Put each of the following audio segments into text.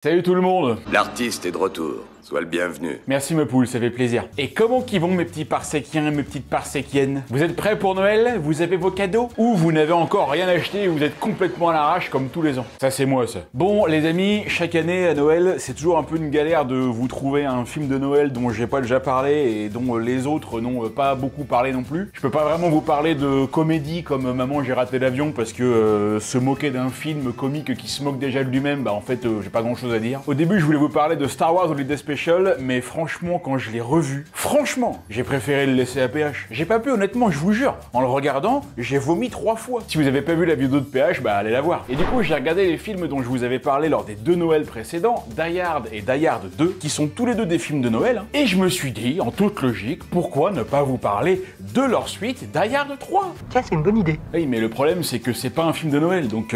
Salut tout le monde! L'artiste est de retour, sois le bienvenu. Merci ma poule, ça fait plaisir. Et comment qu'ils vont mes petits parséquiens et mes petites parséquiennes? Vous êtes prêts pour Noël? Vous avez vos cadeaux? Ou vous n'avez encore rien acheté et vous êtes complètement à l'arrache comme tous les ans? Ça c'est moi ça. Bon les amis, chaque année à Noël, c'est toujours un peu une galère de vous trouver un film de Noël dont j'ai pas déjà parlé et dont les autres n'ont pas beaucoup parlé non plus. Je peux pas vraiment vous parler de comédie comme Maman j'ai raté l'avion parce que se moquer d'un film comique qui se moque déjà de lui-même, bah en fait j'ai pas grand chose à dire. Au début je voulais vous parler de Star Wars Holiday Special, mais franchement quand je l'ai revu, franchement j'ai préféré le laisser à PH. J'ai pas pu honnêtement, je vous jure, en le regardant, j'ai vomi 3 fois. Si vous avez pas vu la vidéo de PH, bah allez la voir. Et du coup j'ai regardé les films dont je vous avais parlé lors des 2 Noëls précédents, Die Hard et Die Hard 2, qui sont tous les deux des films de Noël, hein. Et je me suis dit, en toute logique, pourquoi ne pas vous parler de leur suite, Die Hard 3? Tiens, c'est une bonne idée. Oui, mais le problème c'est que c'est pas un film de Noël, donc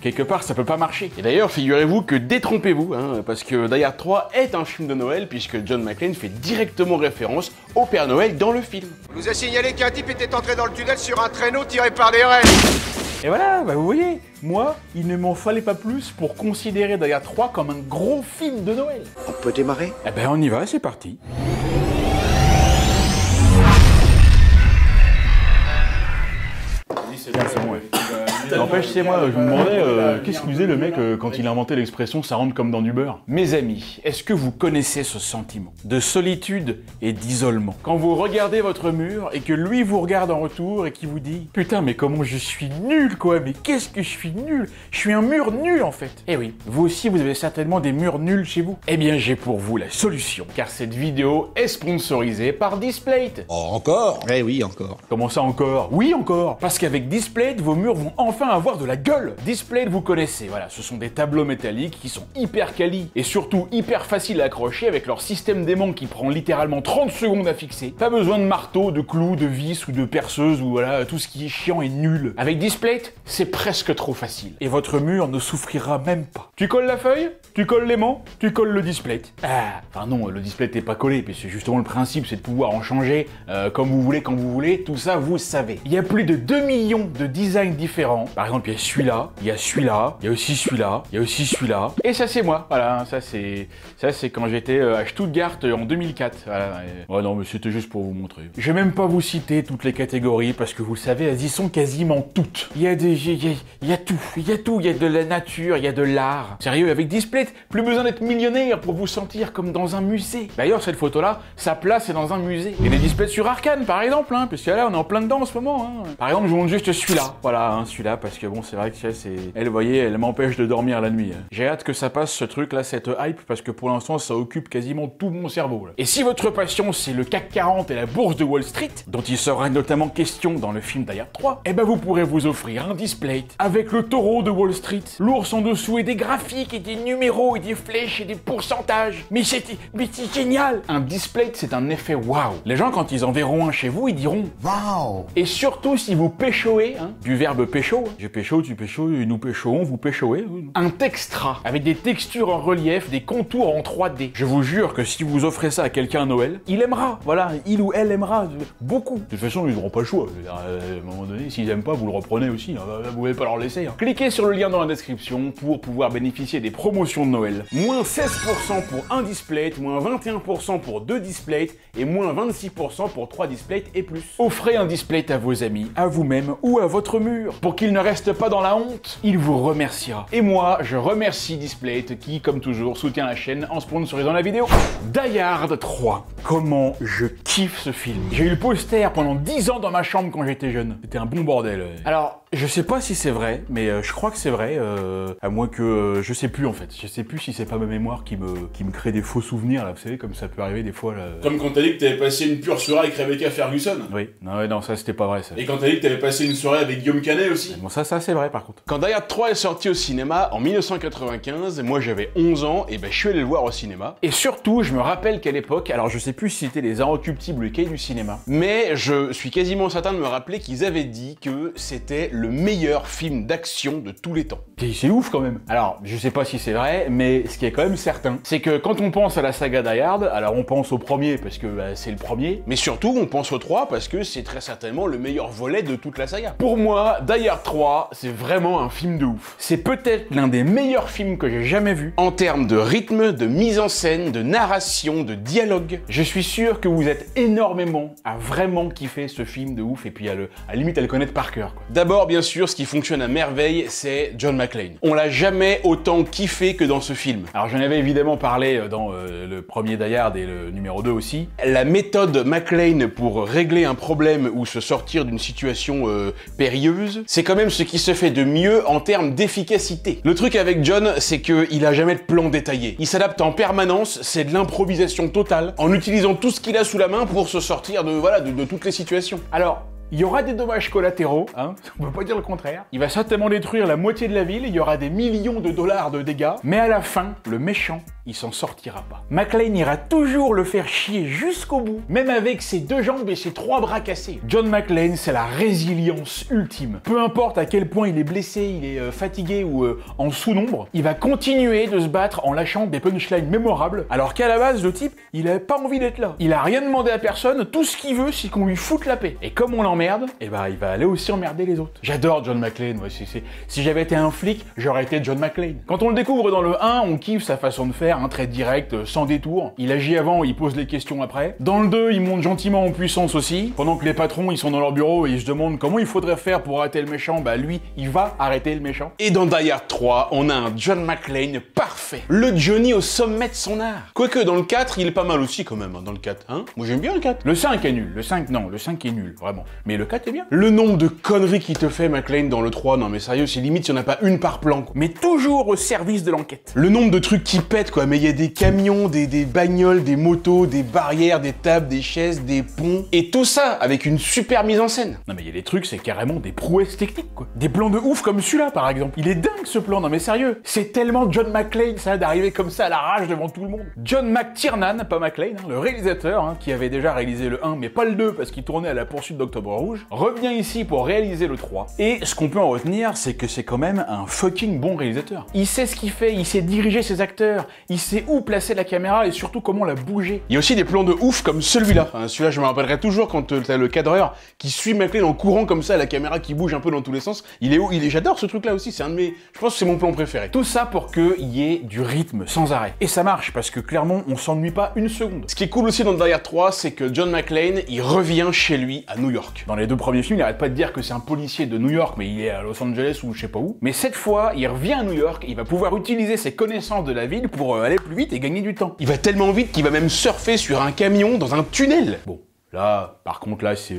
quelque part ça peut pas marcher. Et d'ailleurs, figurez-vous que détrompez-vous, hein, parce que Die Hard 3 est un film de Noël, puisque John McClane fait directement référence au Père Noël dans le film. On nous a signalé qu'un type était entré dans le tunnel sur un traîneau tiré par des rennes. Et voilà, bah vous voyez, moi, il ne m'en fallait pas plus pour considérer Die Hard 3 comme un gros film de Noël. On peut démarrer? Eh ben on y va, c'est parti. C'est bon, ouais. N'empêche, c'est moi, je me demandais qu'est-ce qu'il faisait le mec quand il a inventé l'expression « ça rentre comme dans du beurre ». Mes amis, est-ce que vous connaissez ce sentiment de solitude et d'isolement? Quand vous regardez votre mur et que lui vous regarde en retour et qui vous dit « Putain, mais comment je suis nul, quoi, mais qu'est-ce que je suis nul, je suis un mur nul en fait ». Eh oui, vous aussi vous avez certainement des murs nuls chez vous. Eh bien j'ai pour vous la solution, car cette vidéo est sponsorisée par Displate. Oh, encore? Eh oui, encore. Comment ça encore? Oui, encore. Parce qu'avec Displate, vos murs vont enfin avoir de la gueule. Displate, vous connaissez, voilà, ce sont des tableaux métalliques qui sont hyper quali et surtout hyper faciles à accrocher avec leur système d'aimant qui prend littéralement 30 secondes à fixer. Pas besoin de marteau, de clous, de vis ou de perceuse ou voilà, tout ce qui est chiant et nul. Avec Displate, c'est presque trop facile. Et votre mur ne souffrira même pas. Tu colles la feuille, tu colles l'aimant, tu colles le Displate. Ah, enfin non, le Displate n'est pas collé, puis c'est justement le principe, c'est de pouvoir en changer comme vous voulez, quand vous voulez, tout ça vous savez. Il y a plus de 2 millions de designs différents. Par exemple, il y a celui-là, il y a celui-là, il y a aussi celui-là, il y a aussi celui-là. Et ça c'est moi, voilà, ça c'est quand j'étais à Stuttgart en 2004. Voilà. Oh non, mais c'était juste pour vous montrer. Je vais même pas vous citer toutes les catégories parce que vous le savez, elles y sont quasiment toutes. Il y a tout, il y a tout, il y a de la nature, il y a de l'art. Sérieux, avec Displate, plus besoin d'être millionnaire pour vous sentir comme dans un musée. D'ailleurs, cette photo-là, sa place est dans un musée. Il y a des Displates sur Arcane, par exemple, hein, parce que là, on est en plein dedans en ce moment. Hein. Par exemple, je vous montre juste celui-là. Voilà, hein, celui-là, parce que bon, c'est vrai que c'est... Elle, vous voyez, elle m'empêche de dormir la nuit. Hein. J'ai hâte que ça passe, ce truc-là, cette hype, parce que pour l'instant, ça occupe quasiment tout mon cerveau. Là. Et si votre passion, c'est le CAC 40 et la bourse de Wall Street, dont il sera notamment question dans le film Die Hard 3, eh ben vous pourrez vous offrir un Displate avec le taureau de Wall Street, l'ours en dessous et des graphiques et des numéros et des flèches et des pourcentages. Mais c'est génial! Un Displate, c'est un effet waouh. Les gens, quand ils en verront un chez vous, ils diront waouh. Et surtout, si vous péchoez, hein, du verbe pécho, hein, je pécho, tu pécho, nous péchoons, vous péchoez. Un textra avec des textures en relief, des contours en 3D. Je vous jure que si vous offrez ça à quelqu'un à Noël, il aimera. Voilà, il ou elle aimera beaucoup. De toute façon, ils n'auront pas le choix. À un moment donné, s'ils aiment pas, vous le reprenez aussi. Hein. Vous pouvez pas leur laisser. Hein. Cliquez sur le lien dans la description pour pouvoir bénéficier des promotions de Noël. Moins 16% pour un Displate, moins 21% pour 2 Displates et moins 26% pour 3 Displates et plus. Offrez un Displate à vos amis, à vous-même ou à votre mur pour qu'il ne reste pas dans la honte. Il vous remerciera. Et moi, je remercie Displate qui, comme toujours, soutient la chaîne en sponsorisant la vidéo. Die Hard 3. Comment je kiffe ce film. J'ai eu le poster pendant 10 ans dans ma chambre quand j'étais jeune. C'était un bon bordel. Alors, je sais pas si c'est vrai, mais je crois que c'est vrai, à moins que... je sais plus en fait. Je sais plus si c'est pas ma mémoire qui me crée des faux souvenirs, là, vous savez, comme ça peut arriver des fois, là. Comme quand t'as dit que t'avais passé une pure soirée avec Rebecca Ferguson. Oui, non, ça c'était pas vrai, ça. Et quand t'as dit que t'avais passé une soirée avec Guillaume Canet aussi. Bon, ça c'est vrai par contre. Quand Die Hard 3 est sorti au cinéma en 1995, moi j'avais 11 ans, et ben je suis allé le voir au cinéma. Et surtout, je me rappelle qu'à l'époque, alors je sais plus si c'était les Inrecuptibles ou les Cahiers du cinéma, mais je suis quasiment certain de me rappeler qu'ils avaient dit que c'était le meilleur film d'action de tous les temps. C'est ouf quand même. Alors, je sais pas si c'est vrai, mais ce qui est quand même certain, c'est que quand on pense à la saga Die Hard, alors on pense au premier parce que c'est le premier, Mais surtout, on pense au 3 parce que c'est très certainement le meilleur volet de toute la saga. pour moi, Die Hard 3, c'est vraiment un film de ouf. C'est peut-être l'un des meilleurs films que j'ai jamais vu. En termes de rythme, de mise en scène, de narration, de dialogue. Je suis sûr que vous êtes énormément à vraiment kiffer ce film de ouf et puis à la limite à le connaître par cœur, quoi. D'abord, bien sûr, ce qui fonctionne à merveille, c'est John McClane. On l'a jamais autant kiffé que dans ce film. Alors j'en avais évidemment parlé dans le premier Die Hard et le numéro 2 aussi. La méthode McClane pour régler un problème ou se sortir d'une situation périlleuse, c'est quand même ce qui se fait de mieux en termes d'efficacité. Le truc avec John, c'est qu'il a jamais de plan détaillé. Il s'adapte en permanence, c'est de l'improvisation totale, en utilisant tout ce qu'il a sous la main pour se sortir de toutes les situations. Alors, il y aura des dommages collatéraux, hein, on peut pas dire le contraire. Il va certainement détruire la moitié de la ville, il y aura des millions de dollars de dégâts, mais à la fin, le méchant, il s'en sortira pas. McClane ira toujours le faire chier jusqu'au bout, même avec ses 2 jambes et ses 3 bras cassés. John McClane, c'est la résilience ultime. Peu importe à quel point il est blessé, il est fatigué ou en sous-nombre, il va continuer de se battre en lâchant des punchlines mémorables, alors qu'à la base, le type, il avait pas envie d'être là. Il a rien demandé à personne, tout ce qu'il veut, c'est qu'on lui foute la paix. Et comme on l'emmerde, et bah il va aller aussi emmerder les autres. J'adore John McClane, ouais, si j'avais été un flic, j'aurais été John McClane. Quand on le découvre dans le 1, on kiffe sa façon de faire, un trait direct, sans détour. Il agit avant, il pose les questions après. Dans le 2, il monte gentiment en puissance aussi. Pendant que les patrons, ils sont dans leur bureau et ils se demandent comment il faudrait faire pour arrêter le méchant, bah lui, il va arrêter le méchant. Et dans Die Hard 3, on a un John McClane parfait. Le Johnny au sommet de son art. Quoique dans le 4, il est pas mal aussi quand même, hein, dans le 4. Hein, moi j'aime bien le 4. Le 5 est nul, le 5 non, le 5 est nul, vraiment. Mais le 4 est bien. Le nombre de conneries qu'il te fait McClane dans le 3, non mais sérieux, c'est limite s'il n'y en a pas une par plan, quoi. Mais toujours au service de l'enquête. Le nombre de trucs qui pètent, quoi, mais il y a des camions, des bagnoles, des motos, des barrières, des tables, des chaises, des ponts, et tout ça avec une super mise en scène. Non mais il y a des trucs, c'est carrément des prouesses techniques, quoi. Des plans de ouf comme celui-là, par exemple. Il est dingue ce plan, non mais sérieux. C'est tellement John McClane, ça, d'arriver comme ça à l'arrache devant tout le monde. John McTiernan, pas McClane, hein, le réalisateur, hein, qui avait déjà réalisé le 1, mais pas le 2, parce qu'il tournait à la poursuite d'Octobre Rouge, revient ici pour réaliser le 3. Et ce qu'on peut en retenir, c'est que c'est quand même un fucking bon réalisateur. Il sait ce qu'il fait, il sait diriger ses acteurs, il sait où placer la caméra et surtout comment la bouger. Il y a aussi des plans de ouf comme celui-là. Hein, celui-là, je me rappellerai toujours quand t'as le cadreur qui suit McClane en courant comme ça, la caméra qui bouge un peu dans tous les sens. J'adore ce truc-là aussi, c'est un de mes... Je pense que c'est mon plan préféré. Tout ça pour qu'il y ait du rythme sans arrêt. Et ça marche, parce que clairement, on s'ennuie pas une seconde. Ce qui est cool aussi dans Die Hard 3, c'est que John McClane, il revient chez lui à New York. Dans les 2 premiers films, il arrête pas de dire que c'est un policier de New York, mais il est à Los Angeles ou je sais pas où. Mais cette fois, il revient à New York, il va pouvoir utiliser ses connaissances de la ville pour aller plus vite et gagner du temps. Il va tellement vite qu'il va même surfer sur un camion dans un tunnel. Bon, là, par contre, là, c'est...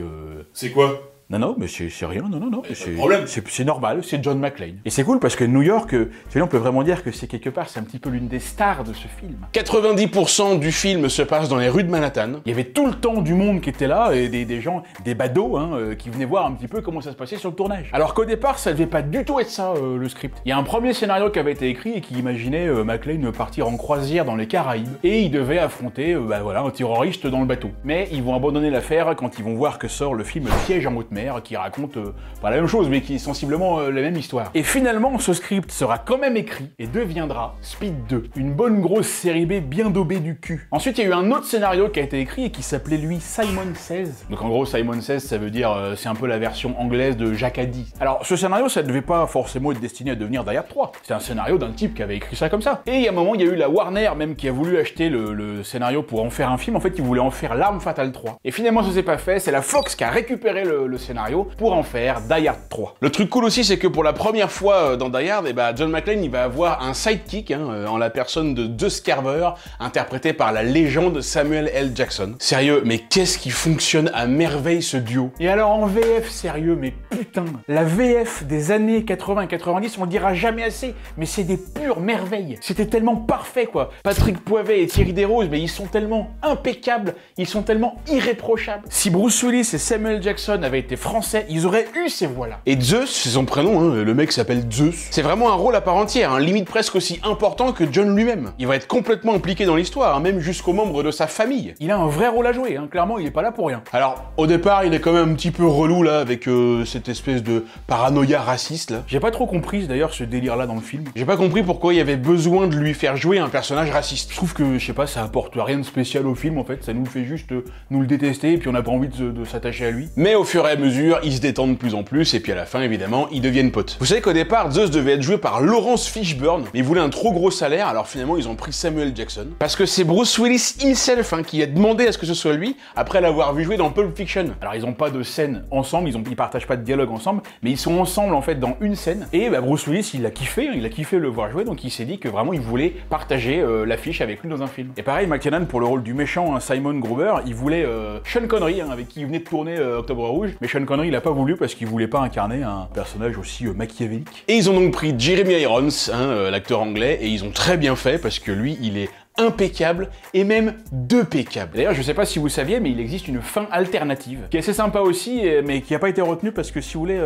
C'est quoi ? Non, mais c'est rien, non, c'est problème. C'est normal, c'est John McClane. Et c'est cool parce que New York, on peut vraiment dire que c'est quelque part, c'est un petit peu l'une des stars de ce film. 90% du film se passe dans les rues de Manhattan. Il y avait tout le temps du monde qui était là, et des gens, des badauds, hein, qui venaient voir un petit peu comment ça se passait sur le tournage. Alors qu'au départ, ça devait pas du tout être ça, le script. Il y a un premier scénario qui avait été écrit et qui imaginait McClane partir en croisière dans les Caraïbes, et il devait affronter, un terroriste dans le bateau. Mais ils vont abandonner l'affaire quand ils vont voir que sort le film Piège en haute mer, qui raconte pas la même chose, mais qui est sensiblement la même histoire. Et finalement, ce script sera quand même écrit et deviendra Speed 2, une bonne grosse série B bien daubée du cul. Ensuite, il y a eu un autre scénario qui a été écrit et qui s'appelait lui Simon Says. Donc en gros, Simon Says, ça veut dire, c'est un peu la version anglaise de Jacques a dit. Alors, ce scénario, ça devait pas forcément être destiné à devenir Die Hard 3. C'est un scénario d'un type qui avait écrit ça comme ça. Et il y a un moment, il y a eu la Warner même qui a voulu acheter le scénario pour en faire un film. En fait, ils voulaient en faire L'Arme Fatale 3. Et finalement, ça s'est pas fait. C'est la Fox qui a récupéré le scénario pour en faire Die Hard 3. Le truc cool aussi, c'est que pour la première fois dans Die Hard, John McClane, il va avoir un sidekick, en la personne de Deuce Carver, interprété par la légende Samuel L. Jackson. Sérieux, mais qu'est-ce qui fonctionne à merveille ce duo? Et alors en VF, sérieux, mais putain, la VF des années 80 et 90, on le dira jamais assez, mais c'est des pures merveilles. C'était tellement parfait, quoi. Patrick Poivet et Thierry Desroses, mais ils sont tellement impeccables, ils sont tellement irréprochables. Si Bruce Willis et Samuel Jackson avaient été français, ils auraient eu ces voix-là. Et Zeus, c'est son prénom, hein, le mec s'appelle Zeus. C'est vraiment un rôle à part entière, hein, limite presque aussi important que John lui-même. Il va être complètement impliqué dans l'histoire, hein, même jusqu'aux membres de sa famille. Il a un vrai rôle à jouer, hein. Clairement, il est pas là pour rien. Alors, au départ, il est quand même un petit peu relou, là, avec cette espèce de paranoïa raciste, là. J'ai pas trop compris, d'ailleurs, ce délire-là dans le film. J'ai pas compris pourquoi il y avait besoin de lui faire jouer un personnage raciste. Je trouve que, je sais pas, ça apporte rien de spécial au film, en fait. Ça nous fait juste nous le détester, et puis on n'a pas envie de s'attacher à lui. Mais au fur et à mesure, ils se détendent de plus en plus, et puis à la fin, évidemment, ils deviennent potes. Vous savez qu'au départ, Zeus devait être joué par Laurence Fishburne, mais il voulait un trop gros salaire, alors finalement, ils ont pris Samuel Jackson. Parce que c'est Bruce Willis himself, hein, qui a demandé à ce que ce soit lui, après l'avoir vu jouer dans Pulp Fiction. Alors, ils ont pas de scène ensemble, ils partagent pas de dialogue ensemble, mais ils sont ensemble, en fait, dans une scène. Et bah, Bruce Willis, il a kiffé, hein, il a kiffé le voir jouer, donc il s'est dit que vraiment, il voulait partager l'affiche avec lui dans un film. Et pareil, McTiernan, pour le rôle du méchant, hein, Simon Gruber, il voulait Sean Connery, hein, avec qui il venait de tourner Octobre Rouge, mais Sean Connery, il a pas voulu parce qu'il voulait pas incarner un personnage aussi machiavélique. Et ils ont donc pris Jeremy Irons, hein, l'acteur anglais, et ils ont très bien fait parce que lui, il est impeccable et même depécable. D'ailleurs, je sais pas si vous saviez, mais il existe une fin alternative qui est assez sympa aussi, mais qui a pas été retenue parce que si vous voulez,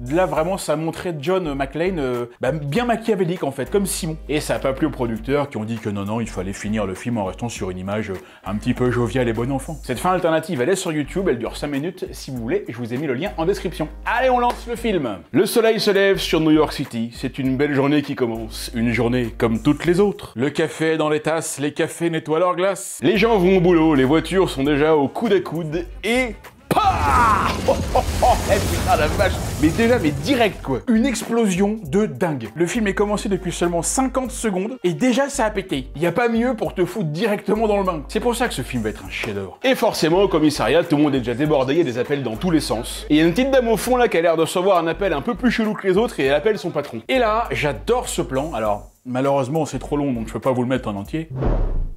là vraiment ça montrait John McClane bien machiavélique en fait, comme Simon. Et ça a pas plu aux producteurs qui ont dit que non, il fallait finir le film en restant sur une image un petit peu joviale et bon enfant. Cette fin alternative, elle est sur YouTube, elle dure 5 minutes. Si vous voulez, je vous ai mis le lien en description. Allez, on lance le film. Le soleil se lève sur New York City. C'est une belle journée qui commence. Une journée comme toutes les autres. Le café est dans les tasses. Les cafés nettoient leurs glaces. Les gens vont au boulot, les voitures sont déjà au coude à coude et... Pah oh, oh, oh, eh putain la vache. Mais direct quoi. Une explosion de dingue. Le film est commencé depuis seulement 50 secondes et déjà ça a pété. Y a pas mieux pour te foutre directement dans le bain. C'est pour ça que ce film va être un chef-d'œuvre. Et forcément au commissariat, tout le monde est déjà débordé, il y a des appels dans tous les sens. Et il y a une petite dame au fond là qui a l'air de recevoir un appel un peu plus chelou que les autres et elle appelle son patron. Et là, j'adore ce plan. Alors, malheureusement c'est trop long donc je peux pas vous le mettre en entier.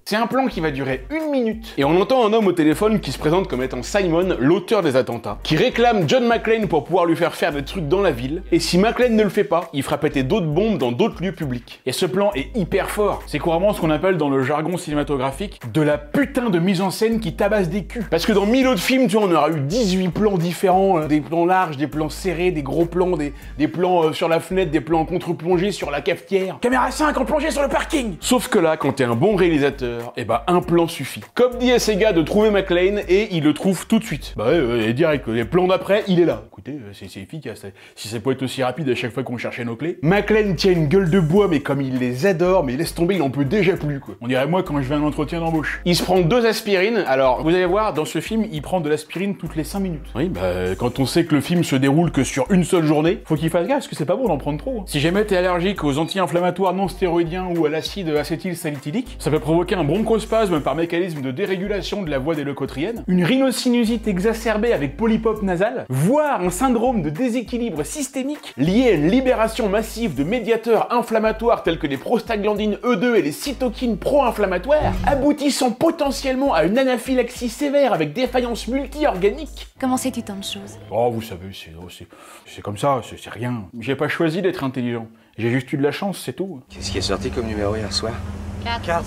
C'est un plan qui va durer 1 minute. Et on entend un homme au téléphone qui se présente comme étant Simon, l'auteur des attentats, qui réclame John McClane pour pouvoir lui faire des trucs dans la ville. Et si McClane ne le fait pas, il fera péter d'autres bombes dans d'autres lieux publics. Et ce plan est hyper fort. C'est couramment ce qu'on appelle dans le jargon cinématographique de la putain de mise en scène qui tabasse des culs. Parce que dans 1000 autres films, tu vois, on aura eu 18 plans différents, des plans larges, des plans serrés, des gros plans, des plans sur la fenêtre, des plans en contre-plongée sur la cafetière. Caméra 5 en plongée sur le parking. Sauf que là, quand t'es un bon réalisateur, et bah un plan suffit. Comme dit à ces gars de trouver McClane et il le trouve tout de suite. Bah ouais, direct, les plans d'après, il est là. Écoutez, c'est efficace. Si ça peut être aussi rapide à chaque fois qu'on cherchait nos clés. McClane tient une gueule de bois, mais comme il les adore, mais laisse tomber, il en peut déjà plus quoi. On dirait moi quand je vais à un entretien d'embauche. Il se prend 2 aspirines, alors vous allez voir, dans ce film, il prend de l'aspirine toutes les 5 minutes. Oui, bah quand on sait que le film se déroule que sur une seule journée, faut qu'il fasse gaffe, parce que c'est pas bon d'en prendre trop. Hein. Si jamais t'es allergique aux anti-inflammatoires non stéroïdiens ou à l'acide acétylsalicylique, ça peut provoquer un bronchospasme par mécanisme de dérégulation de la voie des leucotriennes, une rhinosinussite exacerbée avec polypope nasal, voire un syndrome de déséquilibre systémique lié à une libération massive de médiateurs inflammatoires tels que les prostaglandines E2 et les cytokines pro-inflammatoires, aboutissant potentiellement à une anaphylaxie sévère avec défaillance multi-organique. Comment sais-tu tant de choses? Oh, vous savez, c'est comme ça, c'est rien. J'ai pas choisi d'être intelligent. J'ai juste eu de la chance, c'est tout. Qu'est-ce qui est sorti comme numéro hier soir? 4,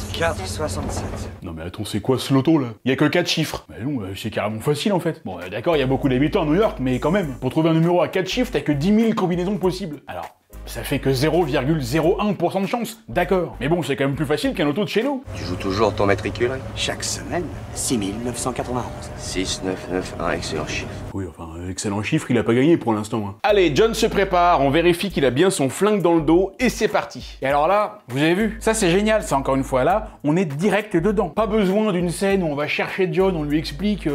67. Non mais attends, c'est quoi ce loto là? Y a que 4 chiffres. Mais non, c'est carrément facile en fait. Bon, d'accord, il y a beaucoup d'habitants à New York, mais quand même, pour trouver un numéro à 4 chiffres, t'as que 10 000 combinaisons possibles. Alors, ça fait que 0,01% de chance, d'accord. Mais bon, c'est quand même plus facile qu'un loto de chez nous. Tu joues toujours ton matricule? Chaque semaine, 6991. 6991, excellent chiffre. Oui, enfin, excellent chiffre, il a pas gagné pour l'instant. Hein. Allez, John se prépare, on vérifie qu'il a bien son flingue dans le dos, et c'est parti. Et alors là, vous avez vu, ça c'est génial, ça encore une fois là, on est direct dedans. Pas besoin d'une scène où on va chercher John, on lui explique,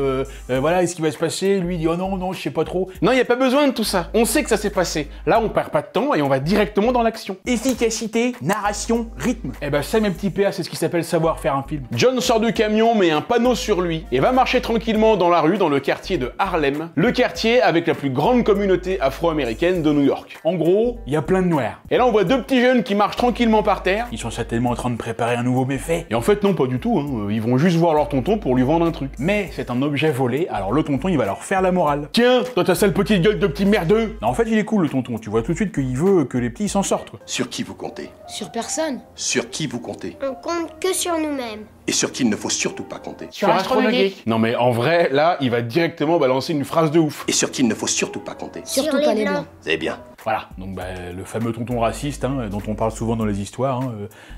voilà, ce qui va se passer, lui il dit oh non, je sais pas trop. Non, y a pas besoin de tout ça, on sait que ça s'est passé. Là, on perd pas de temps et on va directement dans l'action. Efficacité, narration, rythme. Eh ben ça mes petits PA, c'est ce qui s'appelle savoir faire un film. John sort du camion, met un panneau sur lui, et va marcher tranquillement dans la rue, dans le quartier de Harlem, le quartier avec la plus grande communauté afro-américaine de New York. En gros, il y a plein de noirs. Et là, on voit 2 petits jeunes qui marchent tranquillement par terre. Ils sont certainement en train de préparer un nouveau méfait. Et en fait, non, pas du tout, hein. Ils vont juste voir leur tonton pour lui vendre un truc. Mais c'est un objet volé, alors le tonton, il va leur faire la morale. Tiens, toi ta sale petite gueule de petit merdeux. Non, en fait, il est cool, le tonton. Tu vois tout de suite qu'il veut que les petits s'en sortent, quoi. Sur qui vous comptez? Sur personne. Sur qui vous comptez? On compte que sur nous-mêmes. Et sur qui il ne faut surtout pas compter? Sur Astronogeek. Non mais en vrai, là, il va directement balancer une phrase de ouf. Et sur qui il ne faut surtout pas compter? Surtout pas les blancs. C'est bien. Voilà, donc bah, le fameux tonton raciste, hein, dont on parle souvent dans les histoires. Hein,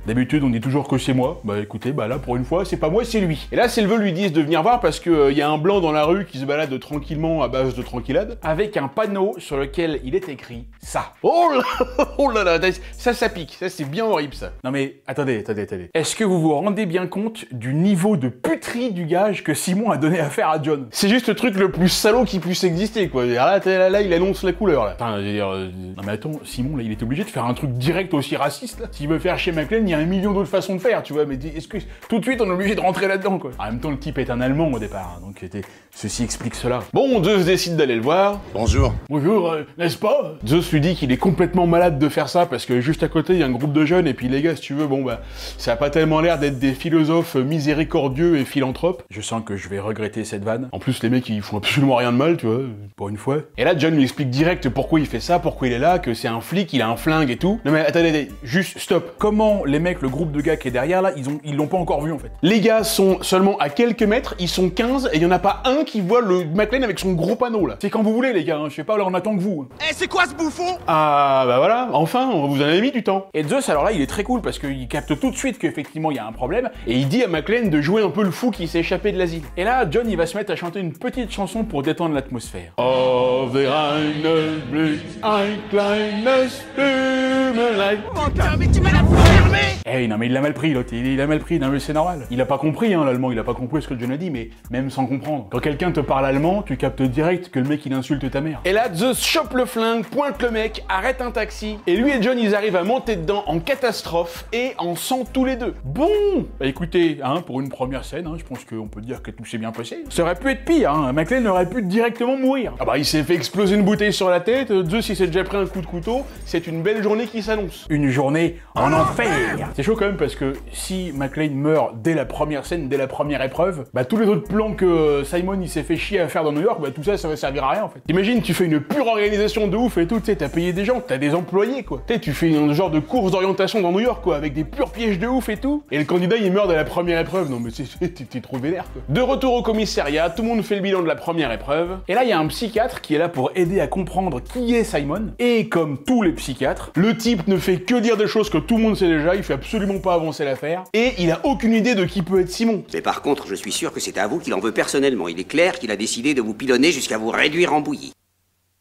d'habitude, on dit toujours que c'est moi. Bah écoutez, bah là, pour une fois, c'est pas moi, c'est lui. Et là, Sylveux lui disent de venir voir parce que y a un blanc dans la rue qui se balade tranquillement à base de tranquillade, avec un panneau sur lequel il est écrit ça. Oh là là, ça pique, ça c'est bien horrible ça. Non mais, attendez. Est-ce que vous vous rendez bien compte du niveau de puterie du gage que Simon a donné à faire à John? C'est juste le truc le plus salaud qui puisse exister, quoi. Là, il annonce la couleur, là. Enfin, je veux dire... Non mais attends, Simon, là, il est obligé de faire un truc direct aussi raciste, là. S'il veut faire chez McClane, il y a un million d'autres façons de faire, tu vois, mais est-ce que tout de suite, on est obligé de rentrer là-dedans, quoi? En même temps, le type est un Allemand, au départ, hein, donc ceci explique cela. Bon, Zeus décide d'aller le voir. Bonjour. Bonjour, n'est-ce pas? Zeus lui dit qu'il est complètement malade de faire ça, parce que juste à côté, il y a un groupe de jeunes, et puis les gars, si tu veux, bon, bah, ça a pas tellement l'air d'être des philosophes miséricordieux et philanthropes. Je sens que je vais regretter cette vanne. En plus, les mecs, ils font absolument rien de mal, tu vois, pour une fois. Et là, John lui explique direct pourquoi il fait ça, pourquoi il est là, que c'est un flic, il a un flingue et tout. Non mais attendez, juste stop. Comment les mecs, le groupe de gars qui est derrière là, ils l'ont pas encore vu en fait? Les gars sont seulement à quelques mètres, ils sont 15 et il y en a pas un qui voit le McClane avec son gros panneau là. C'est quand vous voulez les gars, hein, je sais pas, là on attend que vous. Eh, c'est quoi ce bouffon? Ah bah voilà, enfin, on vous en avait mis du temps. Et Zeus alors là, il est très cool parce qu'il capte tout de suite qu'effectivement il y a un problème et il dit à McClane de jouer un peu le fou qui s'est échappé de l'asile. Et là, John il va se mettre à chanter une petite chanson pour détendre l'atmosphère. Oh, the ein kleines Blumenlein. Mon Dieu, mais tu m'as la fermé! Eh non mais il l'a mal pris l'autre, il a mal pris, non mais c'est normal. Il a pas compris hein l'allemand, il a pas compris ce que John a dit, mais même sans comprendre. Quand quelqu'un te parle allemand, tu captes direct que le mec il insulte ta mère. Et là Zeus chope le flingue, pointe le mec, arrête un taxi, et lui et John ils arrivent à monter dedans en catastrophe et en sang tous les deux. Bon, bah écoutez, hein, pour une première scène, hein, je pense qu'on peut dire que tout s'est bien passé. Ça aurait pu être pire, hein, McClane aurait pu directement mourir. Ah bah il s'est fait exploser une bouteille sur la tête, Zeus il s'est déjà pris un coup de couteau, c'est une belle journée qui s'annonce. Une journée en enfer. C'est chaud quand même parce que si McClane meurt dès la première scène, dès la première épreuve, bah tous les autres plans que Simon il s'est fait chier à faire dans New York, bah tout ça va servir à rien en fait. T'imagines, tu fais une pure organisation de ouf et tout, tu sais, t'as payé des gens, t'as des employés quoi. Tu sais, tu fais un genre de course d'orientation dans New York quoi, avec des purs pièges de ouf et tout, et le candidat il meurt dès la première épreuve, non mais t'es trop vénère quoi. De retour au commissariat, tout le monde fait le bilan de la première épreuve, et là il y a un psychiatre qui est là pour aider à comprendre qui est Simon, et comme tous les psychiatres, le type ne fait que dire des choses que tout le monde sait déjà, il fait absolument pas avancer l'affaire, et il a aucune idée de qui peut être Simon. Mais par contre, je suis sûr que c'est à vous qu'il en veut personnellement. Il est clair qu'il a décidé de vous pilonner jusqu'à vous réduire en bouillie.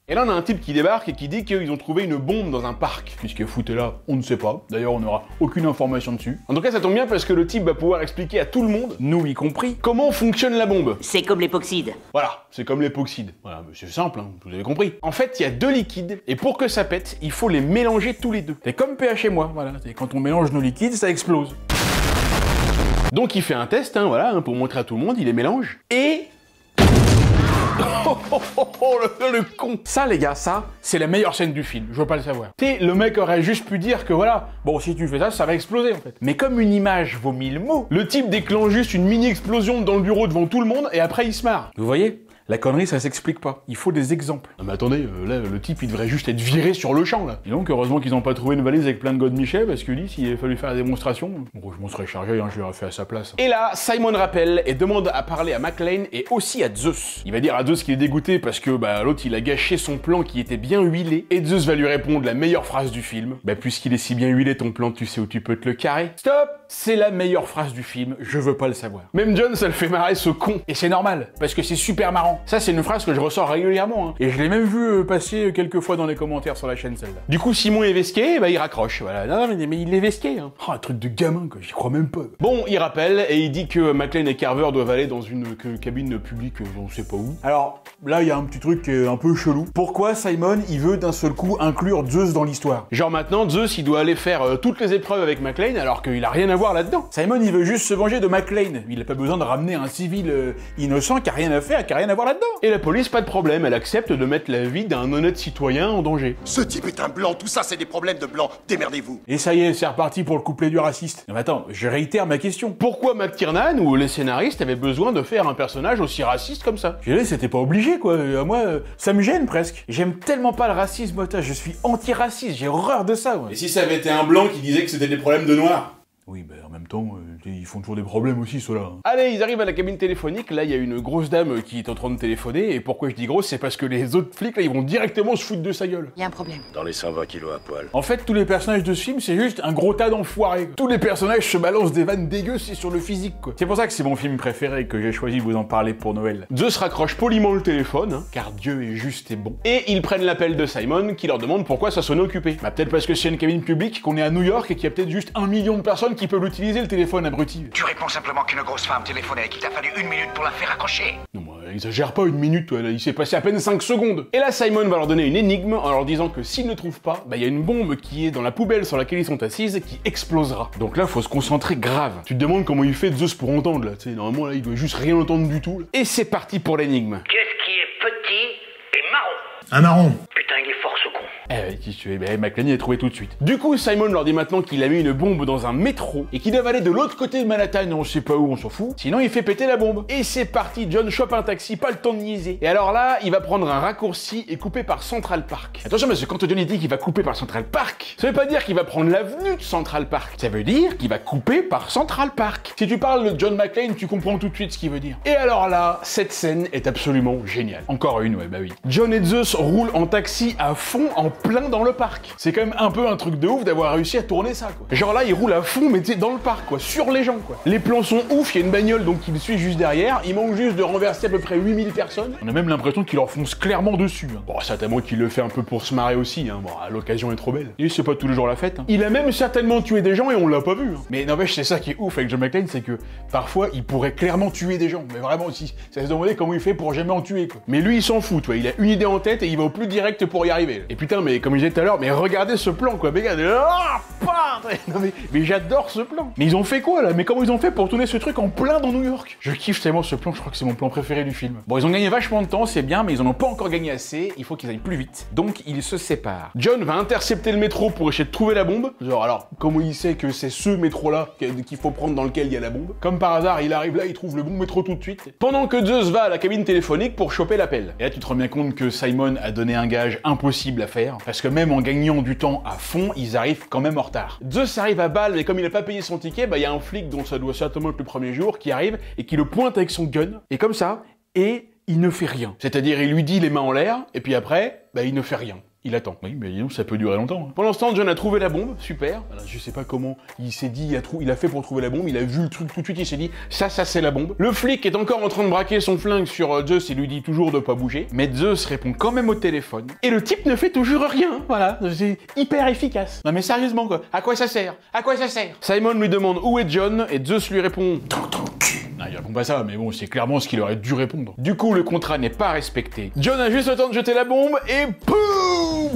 Et là, on a un type qui débarque et qui dit qu'ils ont trouvé une bombe dans un parc. Puisque foutait là, on ne sait pas. D'ailleurs, on n'aura aucune information dessus. En tout cas, ça tombe bien parce que le type va pouvoir expliquer à tout le monde, nous y compris, comment fonctionne la bombe. C'est comme l'époxyde. Voilà, c'est comme l'époxyde. Voilà, c'est simple, hein, vous avez compris. En fait, il y a deux liquides, et pour que ça pète, il faut les mélanger tous les deux. C'est comme pH et moi, voilà. Quand on mélange nos liquides, ça explose. Donc il fait un test, hein, voilà, hein, pour montrer à tout le monde, il les mélange, et... le con. Ça les gars, ça, c'est la meilleure scène du film, je veux pas le savoir. Tu sais, le mec aurait juste pu dire que voilà, bon si tu fais ça, ça va exploser en fait. Mais comme une image vaut 1000 mots, le type déclenche juste une mini-explosion dans le bureau devant tout le monde et après il se marre. Vous voyez ? La connerie, ça s'explique pas. Il faut des exemples. Non mais attendez, là, le type, il devrait juste être viré sur le champ, là. Et donc, heureusement qu'ils ont pas trouvé une valise avec plein de godemichel, parce que lui, s'il avait fallu faire la démonstration, bon, je m'en serais chargé, hein, je l'aurais fait à sa place. Et là, Simon rappelle et demande à parler à McClane et aussi à Zeus. Il va dire à Zeus qu'il est dégoûté parce que, bah, l'autre, il a gâché son plan qui était bien huilé, et Zeus va lui répondre la meilleure phrase du film. Bah, puisqu'il est si bien huilé, ton plan, tu sais où tu peux te le carrer. Stop! C'est la meilleure phrase du film, je veux pas le savoir. Même John, ça le fait marrer, ce con. Et c'est normal, parce que c'est super marrant. Ça, c'est une phrase que je ressors régulièrement, hein. Et je l'ai même vu passer quelques fois dans les commentaires sur la chaîne, celle-là. Du coup, Simon est vesqué, bah il raccroche, voilà. Non, mais il est vesqué, hein. Oh, un truc de gamin, quoi, j'y crois même pas. Bon, il rappelle, et il dit que McClane et Carver doivent aller dans une cabine publique, on sait pas où. Alors, là, il y a un petit truc qui est un peu chelou. Pourquoi Simon, il veut d'un seul coup inclure Zeus dans l'histoire? Genre maintenant, Zeus, il doit aller faire toutes les épreuves avec McClane, alors qu'il a rien à voir voir là-dedans. Simon, il veut juste se venger de McClane. Il a pas besoin de ramener un civil innocent qui a rien à faire, qui a rien à voir là-dedans. Et la police, pas de problème, elle accepte de mettre la vie d'un honnête citoyen en danger. Ce type est un blanc, tout ça c'est des problèmes de blanc, démerdez-vous. Et ça y est, c'est reparti pour le couplet du raciste. Non mais attends, je réitère ma question. Pourquoi McTiernan ou les scénaristes avaient besoin de faire un personnage aussi raciste comme ça? Je dirais, c'était pas obligé quoi. Moi, ça me gêne presque. J'aime tellement pas le racisme, moi, je suis anti-raciste, j'ai horreur de ça. Ouais. Et si ça avait été un blanc qui disait que c'était des problèmes de noirs? Oui, bah en même temps, ils font toujours des problèmes aussi, ceux-là. Allez, ils arrivent à la cabine téléphonique, là il y a une grosse dame qui est en train de téléphoner, et pourquoi je dis grosse, c'est parce que les autres flics, là, ils vont directement se foutre de sa gueule. Y a un problème. Dans les 120 kilos à poil. En fait, tous les personnages de ce film, c'est juste un gros tas d'enfoirés. Tous les personnages se balancent des vannes dégueu, c'est sur le physique, quoi. C'est pour ça que c'est mon film préféré, que j'ai choisi de vous en parler pour Noël. Zeus raccroche poliment le téléphone, hein, car Dieu est juste et bon, et ils prennent l'appel de Simon, qui leur demande pourquoi ça sonnait occupé. Bah peut-être parce que c'est une cabine publique, qu'on est à New York, et qu'il y a peut-être juste 1 million de personnes qui peuvent l'utiliser, le téléphone abruti. Tu réponds simplement qu'une grosse femme téléphonait et qu'il t'a fallu 1 minute pour la faire accrocher. Non, exagère pas 1 minute, toi, là, il s'est passé à peine 5 secondes. Et là, Simon va leur donner une énigme en leur disant que s'ils ne trouvent pas, bah il y a une bombe qui est dans la poubelle sur laquelle ils sont assises qui explosera. Donc là, faut se concentrer grave. Tu te demandes comment il fait Zeus pour entendre, là, tu sais, normalement, là, il doit juste rien entendre du tout. Là. Et c'est parti pour l'énigme. Qu'est-ce qui est petit et marron? Un marron. Putain, il est fort ce con. Qui tu es, McClane a trouvé tout de suite. Du coup, Simon leur dit maintenant qu'il a mis une bombe dans un métro et qu'ils doivent aller de l'autre côté de Manhattan, on sait pas où, on s'en fout. Sinon, il fait péter la bombe. Et c'est parti, John chope un taxi, pas le temps de niaiser. Et alors là, il va prendre un raccourci et couper par Central Park. Attention, parce que quand Johnny dit qu'il va couper par Central Park, ça veut pas dire qu'il va prendre l'avenue de Central Park. Ça veut dire qu'il va couper par Central Park. Si tu parles de John McClane, tu comprends tout de suite ce qu'il veut dire. Et alors là, cette scène est absolument géniale. Encore une, ouais, bah oui. John et Zeus roulent en taxi à fond, en plein dans le parc. C'est quand même un peu un truc de ouf d'avoir réussi à tourner ça, quoi. Genre là, il roule à fond, mais tu sais, dans le parc, quoi, sur les gens, quoi. Les plans sont ouf, il y a une bagnole, donc il suit juste derrière, il manque juste de renverser à peu près 8000 personnes. On a même l'impression qu'il leur fonce clairement dessus, hein. Bon, certainement qu'il le fait un peu pour se marrer aussi, hein. Bon, l'occasion est trop belle. Et c'est pas tous les jours la fête, hein. Il a même certainement tué des gens et on l'a pas vu, hein. Mais n'empêche, c'est ça qui est ouf avec John McClane, c'est que parfois, il pourrait clairement tuer des gens. Mais vraiment aussi, ça se demandait comment il fait pour jamais en tuer, quoi. Mais lui, il s'en fout, toi. Il a une idée en tête et il va au plus direct pour y arriver. Et putain, mais comme je disais tout à l'heure, mais regardez ce plan, quoi, mais regardez, non mais j'adore ce plan. Mais ils ont fait quoi là? Mais comment ils ont fait pour tourner ce truc en plein dans New York? Je kiffe tellement ce plan, je crois que c'est mon plan préféré du film. Bon, ils ont gagné vachement de temps, c'est bien, mais ils en ont pas encore gagné assez, il faut qu'ils aillent plus vite. Donc ils se séparent. John va intercepter le métro pour essayer de trouver la bombe. Genre alors, comment il sait que c'est ce métro-là qu'il faut prendre dans lequel il y a la bombe? Comme par hasard, il arrive là, il trouve le bon métro tout de suite. Pendant que Zeus va à la cabine téléphonique pour choper l'appel. Et là, tu te rends bien compte que Simon a donné un gage impossible à faire, parce que même en gagnant du temps à fond, ils arrivent quand même en retard. Zeus arrive à balle, mais comme il n'a pas payé son ticket, bah il y a un flic dont ça doit certainement être le premier jour qui arrive et qui le pointe avec son gun, et comme ça, et il ne fait rien. C'est-à-dire, il lui dit les mains en l'air, et puis après, bah il ne fait rien. Il attend. Oui, mais disons, ça peut durer longtemps. Hein. Pendant ce temps, John a trouvé la bombe, super. Alors, je sais pas comment il s'est dit, il a fait pour trouver la bombe, il a vu le truc tout de suite, il s'est dit, ça c'est la bombe. Le flic est encore en train de braquer son flingue sur Zeus et lui dit toujours de pas bouger, mais Zeus répond quand même au téléphone. Et le type ne fait toujours rien, voilà, c'est hyper efficace. Non mais sérieusement quoi, à quoi ça sert? À quoi ça sert? Simon lui demande où est John, et Zeus lui répond, dans ton cul. Non, il répond pas ça, mais bon, c'est clairement ce qu'il aurait dû répondre. Du coup, le contrat n'est pas respecté. John a juste le temps de jeter la bombe, et boum.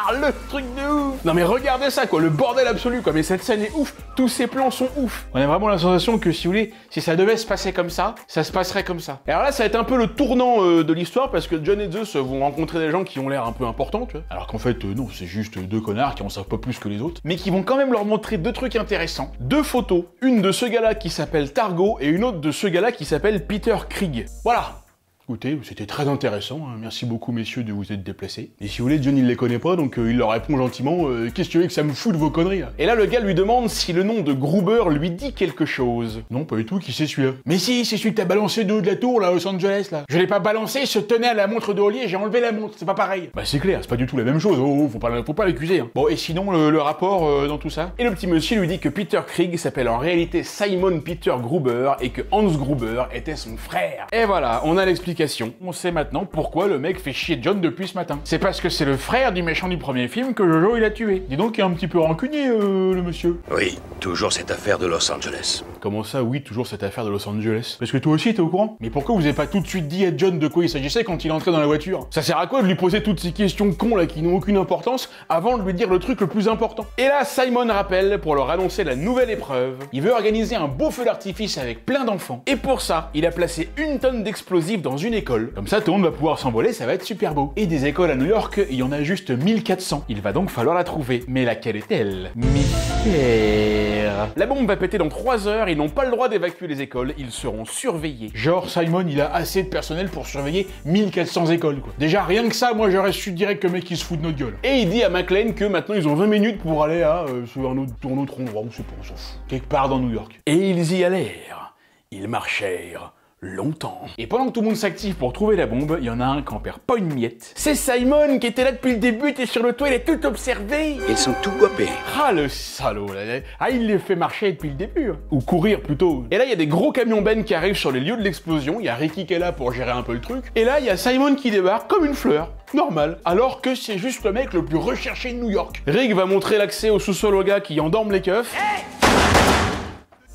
Le truc de ouf. Non mais regardez ça quoi, le bordel absolu quoi, mais cette scène est ouf, tous ces plans sont ouf. On a vraiment la sensation que si vous voulez, si ça devait se passer comme ça se passerait comme ça. Et alors là ça va être un peu le tournant de l'histoire parce que John et Zeus vont rencontrer des gens qui ont l'air un peu importants, tu vois. Alors qu'en fait non, c'est juste deux connards qui en savent pas plus que les autres, mais qui vont quand même leur montrer deux trucs intéressants. Deux photos, une de ce gars-là qui s'appelle Targo et une autre de ce gars-là qui s'appelle Peter Krieg. Voilà. Écoutez, c'était très intéressant, hein. Merci beaucoup messieurs de vous être déplacés. Et si vous voulez, John il les connaît pas, donc il leur répond gentiment qu'est-ce que tu veux que ça me fout de vos conneries là? Et là le gars lui demande si le nom de Gruber lui dit quelque chose. Non, pas du tout, qui c'est celui-là? Mais si, c'est celui que t'as balancé de haut de la tour là, à Los Angeles là. Je l'ai pas balancé, je tenais à la montre de Ollier, j'ai enlevé la montre, c'est pas pareil. Bah c'est clair, c'est pas du tout la même chose, faut pas l'accuser. Hein. Bon, et sinon le rapport dans tout ça? Et le petit monsieur lui dit que Peter Krieg s'appelle en réalité Simon Peter Gruber et que Hans Gruber était son frère. Et voilà, on a l'explication explication. On sait maintenant pourquoi le mec fait chier John depuis ce matin. C'est parce que c'est le frère du méchant du premier film que Jojo il a tué. Dis donc il est un petit peu rancunier le monsieur. Oui, toujours cette affaire de Los Angeles. Comment ça, oui, toujours cette affaire de Los Angeles? Parce que toi aussi t'es au courant? Mais pourquoi vous avez pas tout de suite dit à John de quoi il s'agissait quand il est entré dans la voiture? Ça sert à quoi de lui poser toutes ces questions cons là qui n'ont aucune importance avant de lui dire le truc le plus important? Et là, Simon rappelle pour leur annoncer la nouvelle épreuve. Il veut organiser un beau feu d'artifice avec plein d'enfants. Et pour ça, il a placé 1 tonne d'explosifs dans une école. Comme ça, tout le monde va pouvoir s'envoler, ça va être super beau. Et des écoles à New York, il y en a juste 1400. Il va donc falloir la trouver. Mais laquelle est-elle? Mystère. La bombe va péter dans 3 heures, ils n'ont pas le droit d'évacuer les écoles, ils seront surveillés. Genre, Simon, il a assez de personnel pour surveiller 1400 écoles, quoi. Déjà, rien que ça, moi, j'aurais su direct que le mec, il se fout de notre gueule. Et il dit à McClane que maintenant, ils ont 20 minutes pour aller à sur un autre endroit, on sait pas, on s'en fout. Quelque part dans New York. Et ils y allèrent. Ils marchèrent longtemps. Et pendant que tout le monde s'active pour trouver la bombe, il y en a un qui en perd pas une miette. C'est Simon qui était là depuis le début, était sur le toit, il a tout observé. Ils sont tout gopés. Ah le salaud là. Ah il les fait marcher depuis le début. Hein. Ou courir plutôt. Et là il y a des gros camions bennes qui arrivent sur les lieux de l'explosion, il y a Ricky qui est là pour gérer un peu le truc. Et là il y a Simon qui débarque comme une fleur. Normal. Alors que c'est juste le mec le plus recherché de New York. Rick va montrer l'accès au sous-sol aux gars qui endorment les keufs. Hey,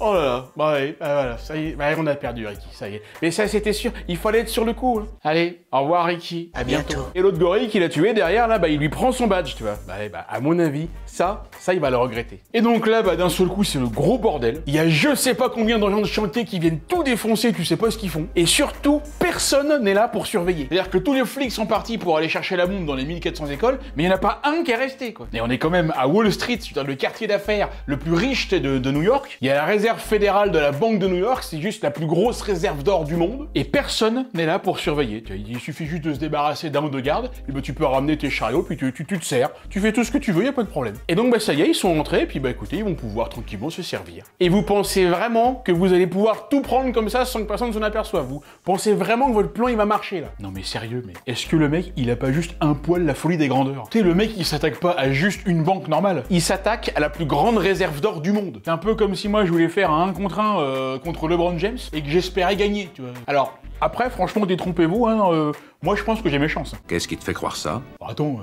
oh là là, bah ouais, voilà, ça y est, bah on a perdu Ricky, ça y est. Mais ça c'était sûr, il fallait être sur le coup. Hein. Allez, au revoir Ricky, à bientôt. Et l'autre gorille qui l'a tué derrière là, bah il lui prend son badge, tu vois. Bah à mon avis, ça il va le regretter. Et donc là, bah d'un seul coup c'est le gros bordel. Il y a je sais pas combien d'agents de chantier qui viennent tout défoncer, tu sais pas ce qu'ils font. Et surtout, personne n'est là pour surveiller. C'est-à-dire que tous les flics sont partis pour aller chercher la bombe dans les 1400 écoles, mais il n'y en a pas un qui est resté quoi. Et on est quand même à Wall Street, c'est-à-dire le quartier d'affaires le plus riche de New York. Il y a la réserve fédérale de la Banque de New York, c'est juste la plus grosse réserve d'or du monde, et personne n'est là pour surveiller. Il suffit juste de se débarrasser d'un ou deux gardes, et bah tu peux ramener tes chariots, puis tu te sers, tu fais tout ce que tu veux, y a pas de problème. Et donc bah ça y est, ils sont rentrés, et puis bah écoutez, ils vont pouvoir tranquillement se servir. Et vous pensez vraiment que vous allez pouvoir tout prendre comme ça sans que personne s'en aperçoive? Vous pensez vraiment que votre plan il va marcher là? Non mais sérieux, mais est-ce que le mec il a pas juste un poil la folie des grandeurs? Tu sais, le mec il s'attaque pas à juste une banque normale, il s'attaque à la plus grande réserve d'or du monde. C'est un peu comme si moi je voulais faire un 1 contre 1 contre LeBron James et que j'espérais gagner, tu vois. Alors, après, franchement, détrompez-vous, hein, moi je pense que j'ai mes chances. Qu'est-ce qui te fait croire ça? Bah, attends,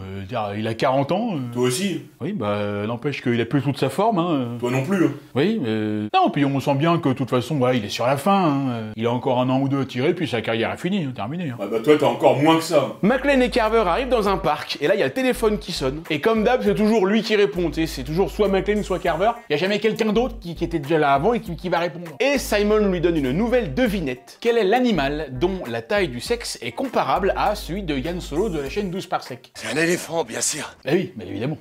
il a 40 ans. Toi aussi? Oui, bah, n'empêche qu'il a plus toute sa forme, hein. Toi non plus, hein. Oui, non, puis on sent bien que de toute façon, voilà, il est sur la fin, hein. Il a encore 1 an ou 2 à tirer, puis sa carrière est finie, hein, terminée. Hein. Ah bah toi, t'as encore moins que ça. McClane et Carver arrivent dans un parc, et là, il y a le téléphone qui sonne. Et comme d'hab, c'est toujours lui qui répond, tu sais, c'est toujours soit McClane, soit Carver. Il y a jamais quelqu'un d'autre qui était déjà là avant et qui va répondre. Et Simon lui donne une nouvelle devinette. Quel est l'animal dont la taille du sexe est comparable à celui de Yann Solo de la chaîne 12 par sec? C'est un éléphant, bien sûr. Ah oui, mais évidemment,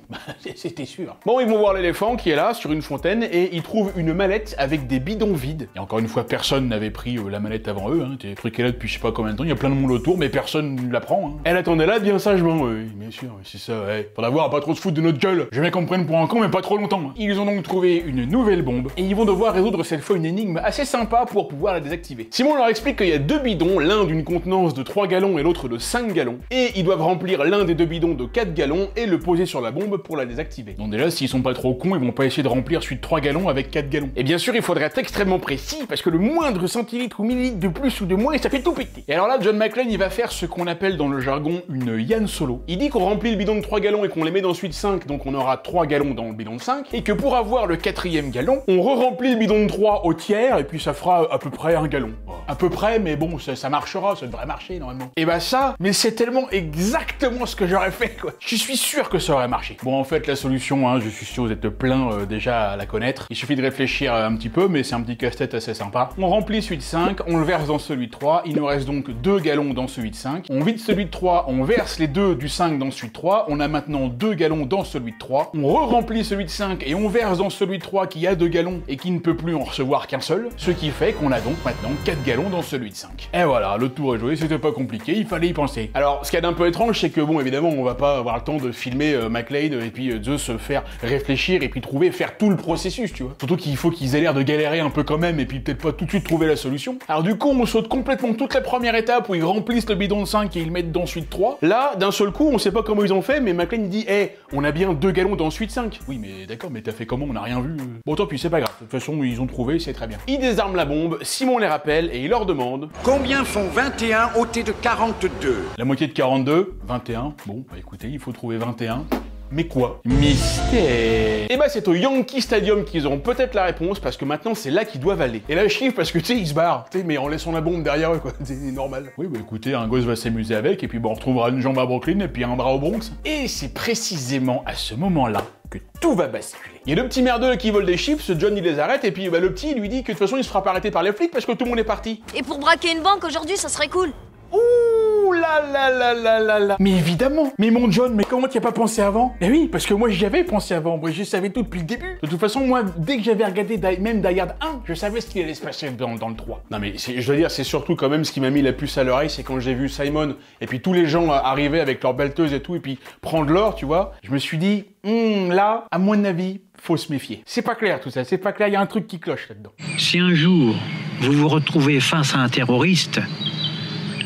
c'était sûr. Bon, ils vont voir l'éléphant qui est là, sur une fontaine, et ils trouvent une mallette avec des bidons vides. Et encore une fois, personne n'avait pris la mallette avant eux, hein. Le truc est là depuis je sais pas combien de temps, il y a plein de monde autour, mais personne ne la prend, hein. Elle attendait là bien sagement, oui, bien sûr, c'est ça, ouais. Faudra voir à pas trop se foutre de notre gueule. Je vais qu'on me prenne pour un con, mais pas trop longtemps. Hein. Ils ont donc trouvé une nouvelle bombe, et ils vont devoir résoudre cette fois une énigme assez sympa pour pouvoir la désactiver. Simon leur explique qu'il y a 2 bidons, l'un d'une contenance de 3 gallons et l'autre de 5 gallons, et ils doivent remplir l'un des 2 bidons de 4 gallons et le poser sur la bombe pour la désactiver. Donc déjà, s'ils sont pas trop cons, ils vont pas essayer de remplir celui de 3 gallons avec 4 gallons. Et bien sûr, il faudrait être extrêmement précis, parce que le moindre centilitre ou millilitre de plus ou de moins, ça fait tout péter. Et alors là, John McClane, il va faire ce qu'on appelle dans le jargon une Yann Solo. Il dit qu'on remplit le bidon de 3 gallons et qu'on les met dans celui de 5, donc on aura 3 gallons dans le bidon de 5, et que pour avoir le 4e gallon, on re-remplit le bidon de 3 au tiers, et puis ça fera à peu près 1 gallon. À peu près, mais bon, ça marchera, ça devrait marcher normalement. Et bah ça, mais c'est tellement exactement ce que j'aurais fait, quoi. Je suis sûr que ça aurait marché. Bon, en fait, la solution, hein, je suis sûr vous êtes plein déjà à la connaître. Il suffit de réfléchir un petit peu, mais c'est un petit casse-tête assez sympa. On remplit celui de 5, on le verse dans celui de 3, il nous reste donc 2 gallons dans celui de 5. On vide celui de 3, on verse les 2 du 5 dans celui de 3, on a maintenant 2 gallons dans celui de 3. On re-remplit celui de 5 et on verse dans celui de 3 qui a 2 gallons et qui ne peut plus en recevoir qu'un seul, ce qui fait qu'on a donc maintenant 4 gallons dans celui de 5. Et voilà, le tour est joué, c'était pas compliqué, il fallait y penser. Alors, ce qu'il y a d'un peu étrange, c'est que bon, évidemment, on va pas avoir le temps de filmer McClane et puis de se faire réfléchir et puis faire tout le processus, tu vois. Surtout qu'il faut qu'ils aient l'air de galérer un peu quand même et puis peut-être pas tout de suite trouver la solution. Alors du coup, on saute complètement toute la première étape où ils remplissent le bidon de 5 et ils le mettent dans celui de 3. Là, d'un seul coup, on sait pas comment ils ont fait, mais McClane il dit hey, on a bien 2 gallons dans celui de 5. Oui, mais d'accord, mais t'as fait comment? On n'a rien vu. Bon, tant pis, c'est pas grave. De toute façon, ils ont trouvé, c'est très bien. Ils désarment la bombe, Simon les rappelle et il leur demande... Combien font 21 ôté de 42? La moitié de 42, 21. Bon, bah écoutez, il faut trouver 21. Mais quoi? Mystère. Et bah c'est au Yankee Stadium qu'ils auront peut-être la réponse parce que maintenant c'est là qu'ils doivent aller. Et là je chiffre parce que tu sais ils se barrent, tu sais, mais en laissant la bombe derrière eux quoi, c'est normal. Oui bah écoutez, un gosse va s'amuser avec et puis bon on retrouvera une jambe à Brooklyn et puis un bras au Bronx. Et c'est précisément à ce moment-là que tout va basculer. Il y a deux petits merdeux qui volent des chips, John il les arrête et puis bah, le petit il lui dit que de toute façon il se fera pas arrêter par les flics parce que tout le monde est parti. Et pour braquer une banque aujourd'hui ça serait cool. Ouh là là là là là là. Mais évidemment. Mais mon John, mais comment tu as pas pensé avant? Mais oui, parce que moi j'y avais pensé avant. Moi je savais tout depuis le début. De toute façon, moi, dès que j'avais regardé même Die Hard 1, je savais ce qu'il allait se passer dans le 3. Non mais je dois dire, c'est surtout quand même ce qui m'a mis la puce à l'oreille, c'est quand j'ai vu Simon et puis tous les gens arriver avec leurs belteuses et tout, et puis prendre l'or, tu vois. Je me suis dit, là, à mon avis, faut se méfier. C'est pas clair tout ça, c'est pas clair, il y a un truc qui cloche là-dedans. Si un jour vous vous retrouvez face à un terroriste,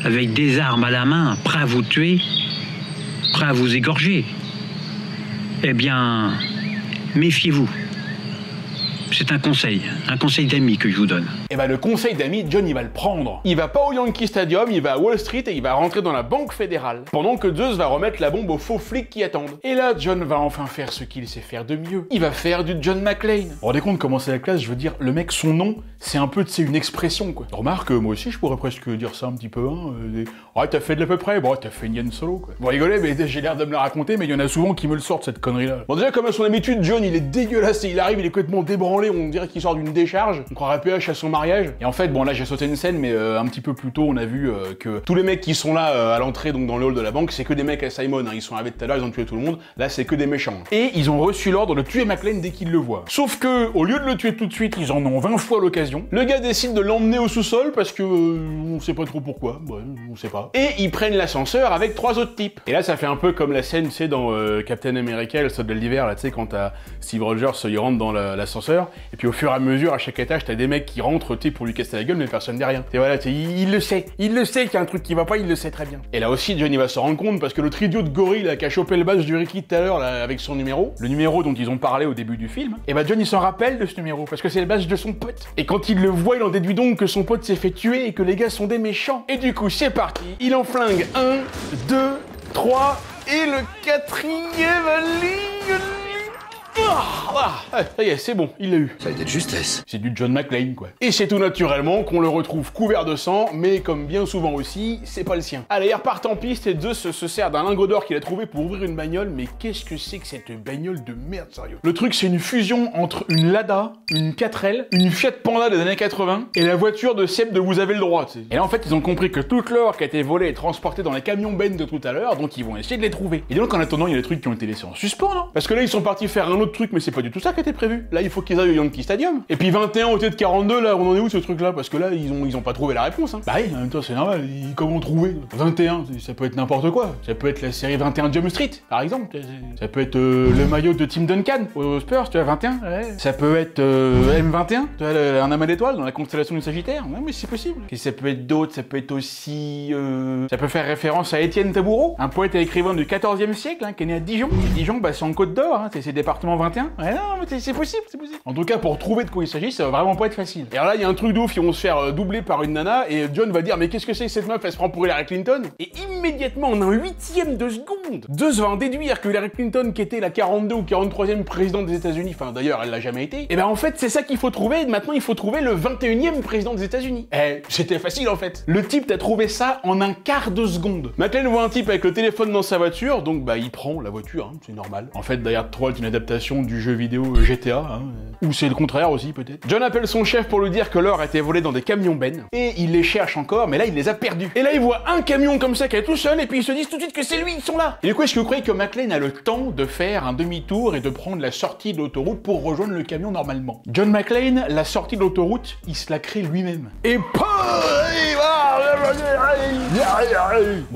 avec des armes à la main, prêt à vous tuer, prêt à vous égorger, eh bien, méfiez-vous. C'est un conseil d'amis que je vous donne. Et bah le conseil d'amis, John il va le prendre. Il va pas au Yankee Stadium, il va à Wall Street et il va rentrer dans la banque fédérale. Pendant que Zeus va remettre la bombe aux faux flics qui attendent. Et là, John va enfin faire ce qu'il sait faire de mieux. Il va faire du John McClane. Vous vous rendez compte comment c'est la classe? Je veux dire, le mec, son nom, c'est un peu, tu sais, une expression quoi. Remarque, moi aussi je pourrais presque dire ça un petit peu, hein. Ouais, t'as fait de l'à peu près, bon, t'as fait une Yen Solo quoi. Vous rigolez, mais j'ai l'air de me la raconter, mais il y en a souvent qui me le sortent cette connerie là. Bon déjà, comme à son habitude, John il est dégueulasse et il arrive, il est complètement débranlé, on dirait qu'il sort d'une décharge, on croirait PH à son mariage. Et en fait, bon là j'ai sauté une scène, mais un petit peu plus tôt, on a vu que tous les mecs qui sont là à l'entrée, donc dans le hall de la banque, c'est que des mecs à Simon, hein. Ils sont arrivés tout à l'heure, ils ont tué tout le monde, là c'est que des méchants. Et ils ont reçu l'ordre de tuer McClane dès qu'ils le voient. Sauf que, au lieu de le tuer tout de suite, ils en ont 20 fois l'occasion. Le gars décide de l'emmener au sous-sol parce que on sait pas trop pourquoi, ouais, on sait pas. Et ils prennent l'ascenseur avec 3 autres types. Et là ça fait un peu comme la scène, tu sais, dans Captain America, le soldat de l'hiver, là tu sais, quand t'as Steve Rogers, il rentre dans l'ascenseur, et puis au fur et à mesure, à chaque étage, t'as des mecs qui rentrent, tu sais, pour lui casser la gueule, mais personne dit rien. Et voilà, il le sait qu'il y a un truc qui va pas, il le sait très bien. Et là aussi, Johnny va se rendre compte, parce que l'autre idiot de gorille, là, qui a chopé le badge du Ricky tout à l'heure, là, avec son numéro, le numéro dont ils ont parlé au début du film, et bah Johnny s'en rappelle de ce numéro, parce que c'est le badge de son pote. Et quand il le voit, il en déduit donc que son pote s'est fait tuer et que les gars sont des méchants. Et du coup, c'est parti, il en flingue 1, 2, 3, et le 4e ligne. Ça y est, c'est bon, il l'a eu. Ça a été de justesse. C'est du John McClane, quoi. Et c'est tout naturellement qu'on le retrouve couvert de sang, mais comme bien souvent aussi, c'est pas le sien. Allez, il repart en piste et Zeus se sert d'un lingot d'or qu'il a trouvé pour ouvrir une bagnole, mais qu'est-ce que c'est que cette bagnole de merde, sérieux? Le truc, c'est une fusion entre une Lada, une 4L, une Fiat Panda des années 80 et la voiture de Seb de Vous avez le droit, tu sais. Et là, en fait, ils ont compris que toute l'or qui a été volée est transportée dans les camions Ben de tout à l'heure, donc ils vont essayer de les trouver. Et donc, en attendant, il y a des trucs qui ont été laissés en suspens, non? Parce que là, ils sont partis faire un autre truc, mais c'est pas du tout ça qui était prévu. Là, il faut qu'ils aillent au Yankee Stadium. Et puis 21 au de 42, là, on en est où ce truc-là? Parce que là, ils ont pas trouvé la réponse, hein. Bah oui, en même temps, c'est normal. Comment trouver 21? Ça peut être n'importe quoi. Ça peut être la série 21 Jump Street, par exemple. Ça peut être le maillot de Tim Duncan aux Spurs, tu vois, 21. Ouais. Ça peut être M21, tu vois, un amas d'étoiles dans la constellation du Sagittaire. Ouais, mais c'est possible. Et ça peut être d'autres, ça peut être aussi... Ça peut faire référence à Étienne Taboureau, un poète et écrivain du 14e siècle, hein, qui est né à Dijon. Et Dijon, bah, c'est en Côte d'Or, hein, c'est département 21. Ouais, non, mais c'est possible, c'est possible. En tout cas, pour trouver de quoi il s'agit, ça va vraiment pas être facile. Et alors là, il y a un truc de ouf, ils vont se faire doubler par une nana, et John va dire, mais qu'est-ce que c'est que cette meuf, elle se prend pour Hillary Clinton? Et immédiatement, en un 8e de seconde, Zeus va en déduire que Hillary Clinton, qui était la 42 ou 43e présidente des États-Unis, enfin d'ailleurs, elle l'a jamais été, et ben en fait, c'est ça qu'il faut trouver, et maintenant il faut trouver le 21e président des États-Unis. Eh, c'était facile en fait. Le type t'a trouvé ça en un quart de seconde. McClane voit un type avec le téléphone dans sa voiture, donc bah il prend la voiture, hein, c'est normal. En fait, Die Hard 3 est une adaptation du jeu vidéo GTA, hein, ou c'est le contraire aussi peut-être. John appelle son chef pour lui dire que l'or a été volé dans des camions Ben, et il les cherche encore, mais là il les a perdus. Et là il voit un camion comme ça qui est tout seul, et puis ils se disent tout de suite que c'est lui, ils sont là. Et du coup, est-ce que vous croyez que McClane a le temps de faire un demi-tour et de prendre la sortie de l'autoroute pour rejoindre le camion normalement? John McClane, la sortie de l'autoroute, il se la crée lui-même. Et bon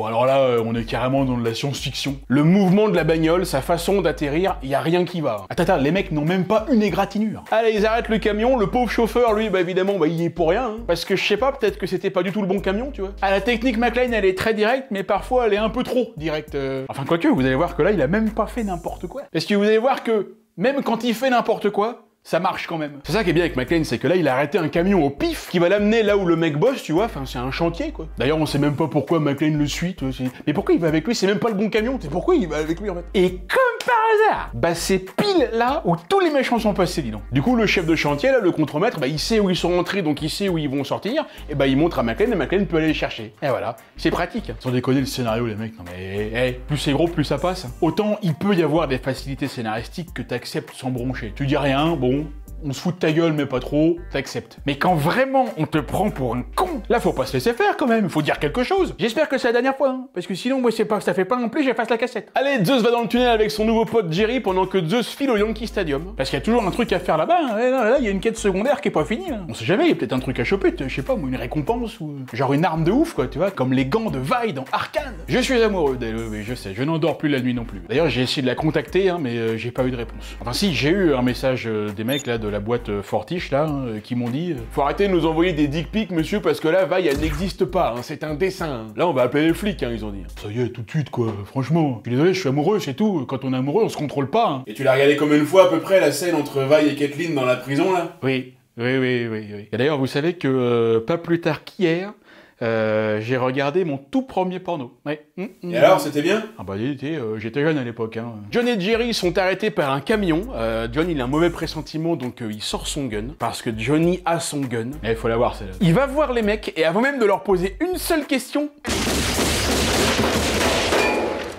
alors là, on est carrément dans de la science-fiction. Le mouvement de la bagnole, sa façon d'atterrir, y a rien qui va. Attends, les mecs n'ont même pas une égratignure. Allez, ils arrêtent le camion, le pauvre chauffeur, lui, bah évidemment, bah il y est pour rien, hein. Parce que je sais pas, peut-être que c'était pas du tout le bon camion, tu vois. Ah, la technique McClane, elle est très directe, mais parfois elle est un peu trop directe. Enfin, quoique, vous allez voir que là, il a même pas fait n'importe quoi. Parce que vous allez voir que, même quand il fait n'importe quoi, Ça marche quand même. C'est ça qui est bien avec McClane, c'est que là, il a arrêté un camion au pif qui va l'amener là où le mec bosse, tu vois. Enfin, c'est un chantier, quoi. D'ailleurs, on sait même pas pourquoi McClane le suit. Mais pourquoi il va avec lui? C'est même pas le bon camion. C'est pourquoi il va avec lui, en fait. Et comme par hasard, bah c'est pile là où tous les méchants sont passés, dis donc. Du coup, le chef de chantier, là, le contremaître, bah il sait où ils sont rentrés, donc il sait où ils vont sortir. Et bah il montre à McClane, et McClane peut aller les chercher. Et voilà, c'est pratique. Sans déconner le scénario, les mecs. Non mais, plus c'est gros, plus ça passe. Autant il peut y avoir des facilités scénaristiques que t'acceptes sans broncher. Tu dis rien, bon. On se fout de ta gueule, mais pas trop, t'acceptes. Mais quand vraiment on te prend pour un con, là faut pas se laisser faire quand même, faut dire quelque chose. J'espère que c'est la dernière fois, hein, parce que sinon moi c'est pas, ça fait pas non plus, j'efface la cassette. Allez, Zeus va dans le tunnel avec son nouveau pote Jerry pendant que Zeus file au Yankee Stadium. Parce qu'il y a toujours un truc à faire là-bas, hein. Là, il y a une quête secondaire qui est pas finie. Hein. On sait jamais, il y a peut-être un truc à choper, je sais pas, une récompense ou genre une arme de ouf quoi, tu vois, comme les gants de Vi dans Arcane. Je suis amoureux d'elle, oui, je sais, je n'endors plus la nuit non plus. D'ailleurs j'ai essayé de la contacter, hein, mais j'ai pas eu de réponse. Enfin si, j'ai eu un message des mecs là de la boîte là, hein, qui m'ont dit faut arrêter de nous envoyer des dick pics, monsieur, parce que là, Vi, elle n'existe pas, hein, c'est un dessin. Hein. Là, on va appeler les flics, hein, ils ont dit. Ça y est, tout de suite, quoi, franchement. Je suis désolé, je suis amoureux, c'est tout. Quand on est amoureux, on se contrôle pas. Hein. Et tu l'as regardé combien de fois, à peu près, la scène entre Vi et Kathleen dans la prison, là? Oui. Et d'ailleurs, vous savez que, pas plus tard qu'hier, j'ai regardé mon tout premier porno. Ouais. Et alors, c'était bien? Ah bah j'étais jeune à l'époque. Hein. John et Jerry sont arrêtés par un camion. John, il a un mauvais pressentiment, donc il sort son gun. Parce que Johnny a son gun. Il faut l'avoir, celle-là. Il va voir les mecs, et avant même de leur poser une seule question...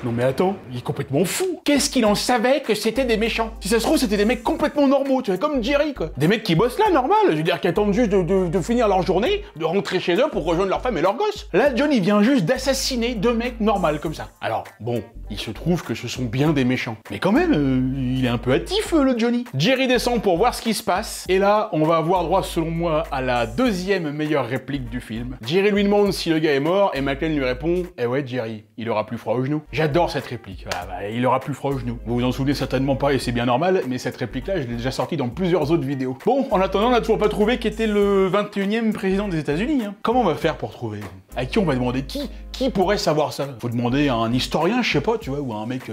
Non mais attends, il est complètement fou. Qu'est-ce qu'il en savait que c'était des méchants? Si ça se trouve, c'était des mecs complètement normaux, tu vois, comme Jerry, quoi. Des mecs qui bossent là, normal, je veux dire, qui attendent juste de finir leur journée, de rentrer chez eux pour rejoindre leur femme et leurs gosses. Là, John, il vient juste d'assassiner 2 mecs normaux, comme ça. Alors, bon, il se trouve que ce sont bien des méchants. Mais quand même, il est un peu hâtif, le Johnny. Jerry descend pour voir ce qui se passe, et là, on va avoir droit, selon moi, à la 2e meilleure réplique du film. Jerry lui demande si le gars est mort, et McClane lui répond « Eh ouais, Jerry, il aura plus froid aux genoux. » J'adore cette réplique. Voilà, bah, il aura plus froid aux genoux. Vous vous en souvenez certainement pas, et c'est bien normal, mais cette réplique-là, je l'ai déjà sortie dans plusieurs autres vidéos. Bon, en attendant, on n'a toujours pas trouvé qui était le 21e président des États-Unis. Hein. Comment on va faire pour trouver? À qui on va demander? Qui pourrait savoir ça? Faut demander à un historien, je sais pas, tu vois, ou à un mec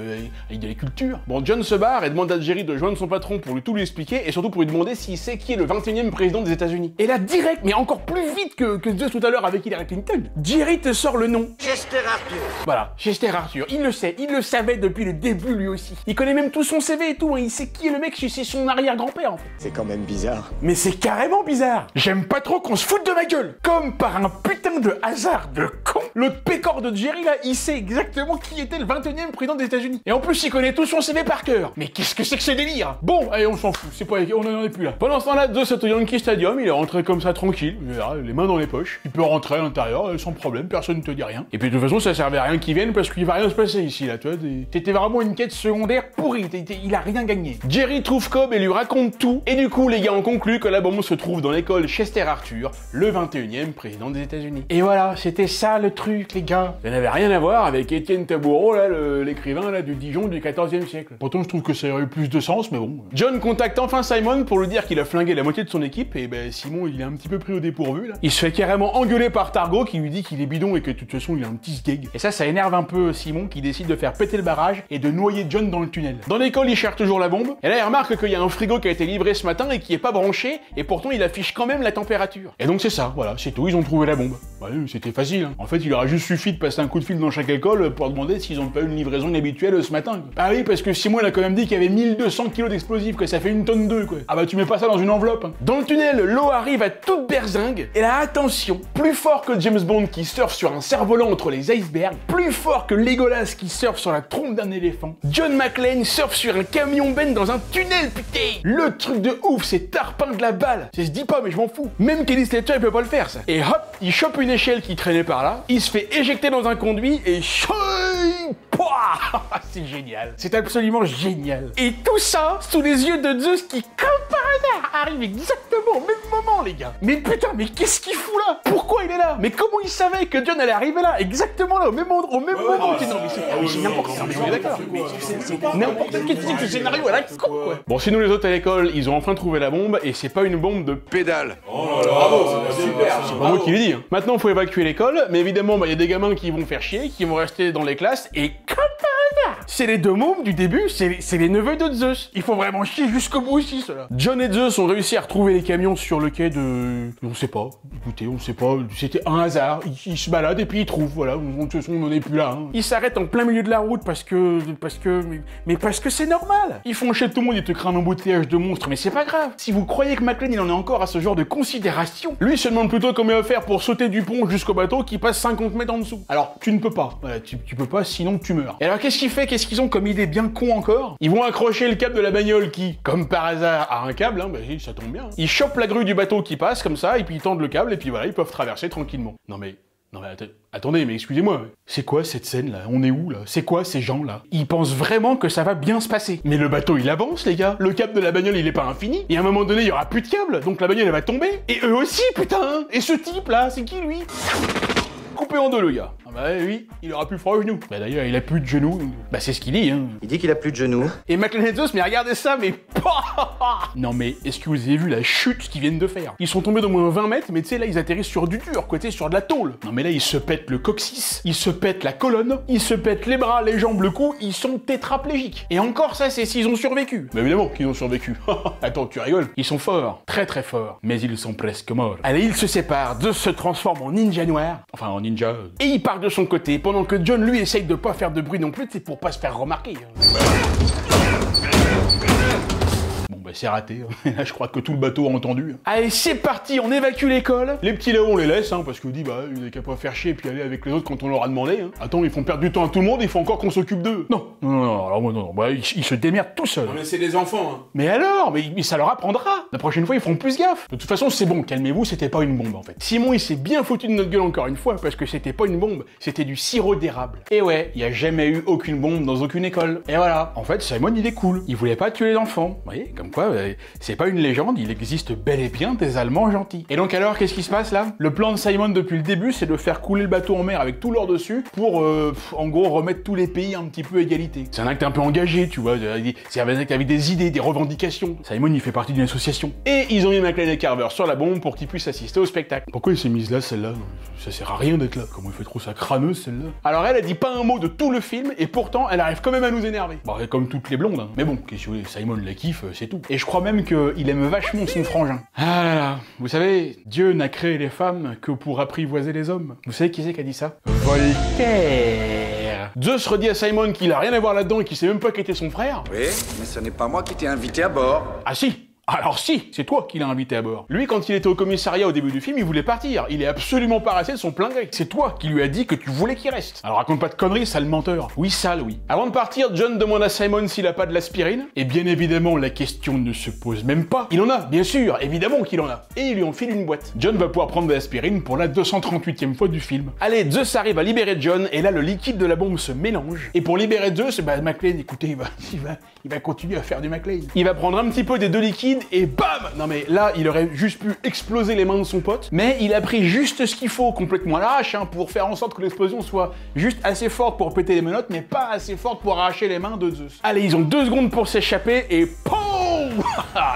avec de la culture. Bon, John se barre et demande à Jerry de joindre son patron pour lui tout lui expliquer, et surtout pour lui demander s'il sait qui est le 21e président des États-Unis. Et là, direct, mais encore plus vite que Zeus tout à l'heure avec Hillary Clinton, Jerry te sort le nom. Chester Arthur. Voilà, Chester Arthur, il le sait, il le savait depuis le début lui aussi. Il connaît même tout son CV et tout, hein. Il sait qui est le mec, c'est son arrière-grand-père en fait. C'est quand même bizarre. Mais c'est carrément bizarre. J'aime pas trop qu'on se foute de ma gueule. Comme par un putain de hasard de con, l'autre pécor de Jerry là, il sait exactement qui était le 21e président des États-Unis. Et en plus, il connaît tout son CV par cœur. Mais qu'est-ce que c'est que ce délire? Bon, allez, on s'en fout, c'est pas, on n'en est plus là. Pendant ce temps-là, Zeus est au Yankee Stadium, il est rentré comme ça tranquille, les mains dans les poches. Il peut rentrer à l'intérieur sans problème, personne ne te dit rien. Et puis de toute façon, ça servait à rien qu'il vienne parce qu'il va rien se passer ici là, tu vois. C'était vraiment une quête secondaire pourrie, il a rien gagné. Jerry trouve Cobb et lui raconte tout, et du coup, les gars ont conclu que la bombe se trouve dans l'école Chester Arthur, le 21e président des États-Unis. Et voilà, c'était ça le truc, les gars. Ça n'avait rien à voir avec Étienne Taboureau, là, l'écrivain là, du Dijon du 14e siècle. Pourtant, je trouve que ça aurait eu plus de sens, mais bon. John contacte enfin Simon pour lui dire qu'il a flingué la moitié de son équipe, et ben Simon, il est un petit peu pris au dépourvu, là. Il se fait carrément engueuler par Targo, qui lui dit qu'il est bidon et que de toute façon, il a un petit sgeg. Et ça énerve un peu Simon, qui décide de faire péter le barrage et de noyer John dans le tunnel. Dans l'école, il cherche toujours la bombe, et là, il remarque qu'il y a un frigo qui a été livré ce matin et qui est pas branché, et pourtant, il affiche quand même la température. Et donc, c'est ça, voilà, c'est tout, ils ont trouvé la bombe. Ouais, c'était facile, hein. En fait, il aurait juste suffi de passer un coup de fil dans chaque école pour demander s'ils ont pas eu une livraison inhabituelle ce matin. Ah oui, parce que Simon, il a quand même dit qu'il y avait 1200 kilos d'explosifs, que ça fait 1 tonne 2, quoi. Ah bah, tu mets pas ça dans une enveloppe, hein. Dans le tunnel, l'eau arrive à toute berzingue, et là, attention, plus fort que James Bond qui surfe sur un cerf-volant entre les icebergs, plus fort que Legolas qui surfe sur la trompe d'un éléphant, John McClane surfe sur un camion-ben dans un tunnel, putain. Le truc de ouf, c'est tarpin de la balle. Ça se dit pas, mais je m'en fous. Même Kelly Slater, il peut pas le faire, ça. Et hop, il chope une échelle qui traînait par là, il se fait éjecter dans un conduit, et c'est génial. C'est absolument génial. Et tout ça sous les yeux de Zeus qui, comme par hasard, arrive exactement au même moment, les gars. Mais putain, mais qu'est-ce qu'il fout là? Pourquoi il est là? Mais comment il savait que John allait arriver là? Exactement là, au même endroit, au même moment. Non, mais c'est n'importe quoi. On est d'accord. C'est n'importe quel scénario à la con, quoi. Bon, sinon les autres à l'école, ils ont enfin trouvé la bombe, et c'est pas une bombe de pédale. Oh là là, bravo, c'est super. C'est pas moi qui l'ai dit. Hein. Maintenant, il faut évacuer l'école, mais évidemment, il y a des gamins qui vont faire chier, qui vont rester dans les classes, et comme par hasard, C'est les deux mômes du début, c'est les neveux de Zeus. Il faut vraiment chier jusqu'au bout aussi, cela. John et Zeus ont réussi à retrouver les camions sur le quai de... On sait pas. Écoutez, on sait pas. C'était un hasard. Ils se baladent et puis ils trouvent. Voilà. De toute façon, on n'en est plus là. Hein. Ils s'arrêtent en plein milieu de la route parce que c'est normal. Ils font chier tout le monde, ils te créent un embouteillage de monstres, mais c'est pas grave. Si vous croyez que McClane il en est encore à ce genre de considération, lui se demande plutôt comment il va faire pour sauter du pont jusqu'au bateau qui passe 50 mètres en dessous. Alors, tu ne peux pas. Voilà, tu peux pas, sinon tu meurs. Et alors, qu'est-ce qu'il fait? Qu'est-ce qu'ils ont comme idée bien con encore? Ils vont accrocher le câble de la bagnole qui, comme par hasard, a un câble, hein, bah ça tombe bien. Ils chopent la grue du bateau qui passe comme ça, et puis ils tendent le câble, et puis voilà, ils peuvent traverser tranquillement. Non mais attendez, mais excusez-moi, c'est quoi cette scène là? On est où là? C'est quoi ces gens là? Ils pensent vraiment que ça va bien se passer. Mais le bateau il avance les gars, le câble de la bagnole il est pas infini, et à un moment donné il y aura plus de câble, donc la bagnole elle va tomber, et eux aussi putain! Et ce type là, c'est qui lui? Coupé en deux le gars. Ah bah oui, il aura plus froid aux genoux. Bah d'ailleurs, il a plus de genoux. Bah c'est ce qu'il dit, hein. Il dit qu'il a plus de genoux. Et McClane et Zeus, mais regardez ça, mais... Non mais, est-ce que vous avez vu la chute qu'ils viennent de faire? Ils sont tombés d'au moins 20 mètres, mais tu sais, là, ils atterrissent sur du dur, côté sur de la tôle. Non mais là, ils se pètent le coccyx, ils se pètent la colonne, ils se pètent les bras, les jambes, le cou, ils sont tétraplégiques. Et encore ça, c'est s'ils ont survécu. Bah évidemment qu'ils ont survécu. Attends, tu rigoles? Ils sont forts, très très forts, mais ils sont presque morts. Allez, ils se séparent, Zeus se transforme en ninja noir, enfin en ninja... Et il part de son côté, pendant que John, lui, essaye de pas faire de bruit non plus, c'est pour pas se faire remarquer. Bon bah c'est raté, là je crois que tout le bateau a entendu. Allez c'est parti, on évacue l'école. Les petits là-haut on les laisse, hein, parce que dit bah il n'est qu'à pas faire chier et puis aller avec les autres quand on leur a demandé. Hein. Attends, ils font perdre du temps à tout le monde, il faut encore qu'on s'occupe d'eux. Non, bah, ils se démerdent tout seuls. Non mais c'est des enfants, hein. Mais alors, mais ça leur apprendra. La prochaine fois ils feront plus gaffe. De toute façon c'est bon, calmez-vous, c'était pas une bombe en fait. Simon il s'est bien foutu de notre gueule encore une fois, parce que c'était pas une bombe, c'était du sirop d'érable. Et ouais, il y a jamais eu aucune bombe dans aucune école. Et voilà, en fait Simon il est cool, il voulait pas tuer les enfants. Vous voyez, comme quoi... C'est pas une légende, il existe bel et bien des Allemands gentils. Et donc alors, qu'est-ce qui se passe là? Le plan de Simon depuis le début, c'est de faire couler le bateau en mer avec tout l'or dessus pour, en gros, remettre tous les pays un petit peu à égalité. C'est un acte un peu engagé, tu vois, c'est un acte avec des idées, des revendications. Simon, il fait partie d'une association. Et ils ont mis McClane et Carver sur la bombe pour qu'ils puissent assister au spectacle. Pourquoi il s'est mise là, celle-là? Ça sert à rien d'être là. Comment il fait trop sa crâneuse, celle-là? Alors elle dit pas un mot de tout le film, et pourtant, elle arrive quand même à nous énerver. Bon, comme toutes les blondes, hein. Mais bon, qu'est-ce que vous voulez, Simon la kiffe, c'est tout. Et je crois même qu'il aime vachement son frangin. Ah là là, vous savez, Dieu n'a créé les femmes que pour apprivoiser les hommes. Vous savez qui c'est qui a dit ça? Voltaire. Zeus redit à Simon qu'il a rien à voir là-dedans et qu'il sait même pas qui était son frère. Oui, mais ce n'est pas moi qui t'ai invité à bord. Ah si! Alors si, c'est toi qui l'as invité à bord. Lui, quand il était au commissariat au début du film, il voulait partir. Il est absolument pas resté de son plein gré. C'est toi qui lui as dit que tu voulais qu'il reste. Alors raconte pas de conneries, sale menteur. Oui, sale, oui. Avant de partir, John demande à Simon s'il a pas de l'aspirine. Et bien évidemment, la question ne se pose même pas. Il en a, bien sûr, évidemment qu'il en a. Et il lui en file une boîte. John va pouvoir prendre de l'aspirine pour la 238e fois du film. Allez, Zeus arrive à libérer John, et là, le liquide de la bombe se mélange. Et pour libérer Zeus, bah, McClane, écoutez, il va continuer à faire du McClane. Il va prendre un petit peu des deux liquides, et bam! Non mais là, il aurait juste pu exploser les mains de son pote, mais il a pris juste ce qu'il faut, complètement à l'arrache, hein, pour faire en sorte que l'explosion soit juste assez forte pour péter les menottes, mais pas assez forte pour arracher les mains de Zeus. Allez, ils ont 2 secondes pour s'échapper, et POUM!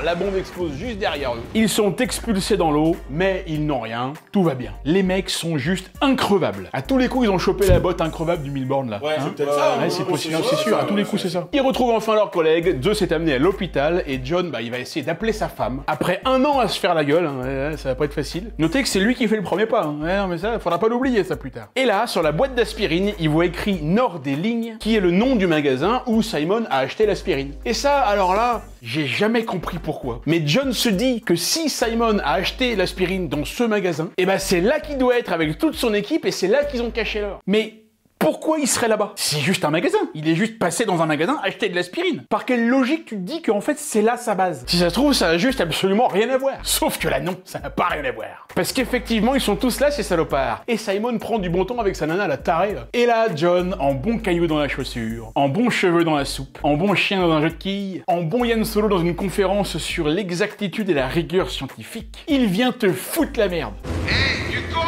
La bombe explose juste derrière eux. Ils sont expulsés dans l'eau, mais ils n'ont rien, tout va bien. Les mecs sont juste increvables. À tous les coups, ils ont chopé la botte increvable du Milborn, là. Ouais, hein, c'est peut-être ça. Ouais, c'est possible, c'est sûr, à tous les coups, c'est ça. Ils retrouvent enfin leur collègue, Zeus est amené à l'hôpital, et John, bah, il va essayer d'appeler sa femme. Après 1 an à se faire la gueule, hein, ça va pas être facile. Notez que c'est lui qui fait le premier pas, hein. Ouais, non, mais ça, faudra pas l'oublier, ça, plus tard. Et là, sur la boîte d'aspirine, il voit écrit Nord des Lignes, qui est le nom du magasin où Simon a acheté l'aspirine. Et ça, alors là, j'ai jamais compris pourquoi. Mais John se dit que si Simon a acheté l'aspirine dans ce magasin, et ben c'est là qu'il doit être avec toute son équipe et c'est là qu'ils ont caché l'or. Mais pourquoi il serait là-bas? C'est juste un magasin. Il est juste passé dans un magasin acheter de l'aspirine. Par quelle logique tu te dis qu'en fait c'est là sa base? Si ça se trouve, ça a juste absolument rien à voir. Sauf que là non, ça n'a pas rien à voir. Parce qu'effectivement, ils sont tous là ces salopards. Et Simon prend du bon temps avec sa nana la tarée là. Et là, John, en bon caillou dans la chaussure, en bon cheveu dans la soupe, en bon chien dans un jeu de quilles, en bon Yann Solo dans une conférence sur l'exactitude et la rigueur scientifique, il vient te foutre la merde. Hé, du con!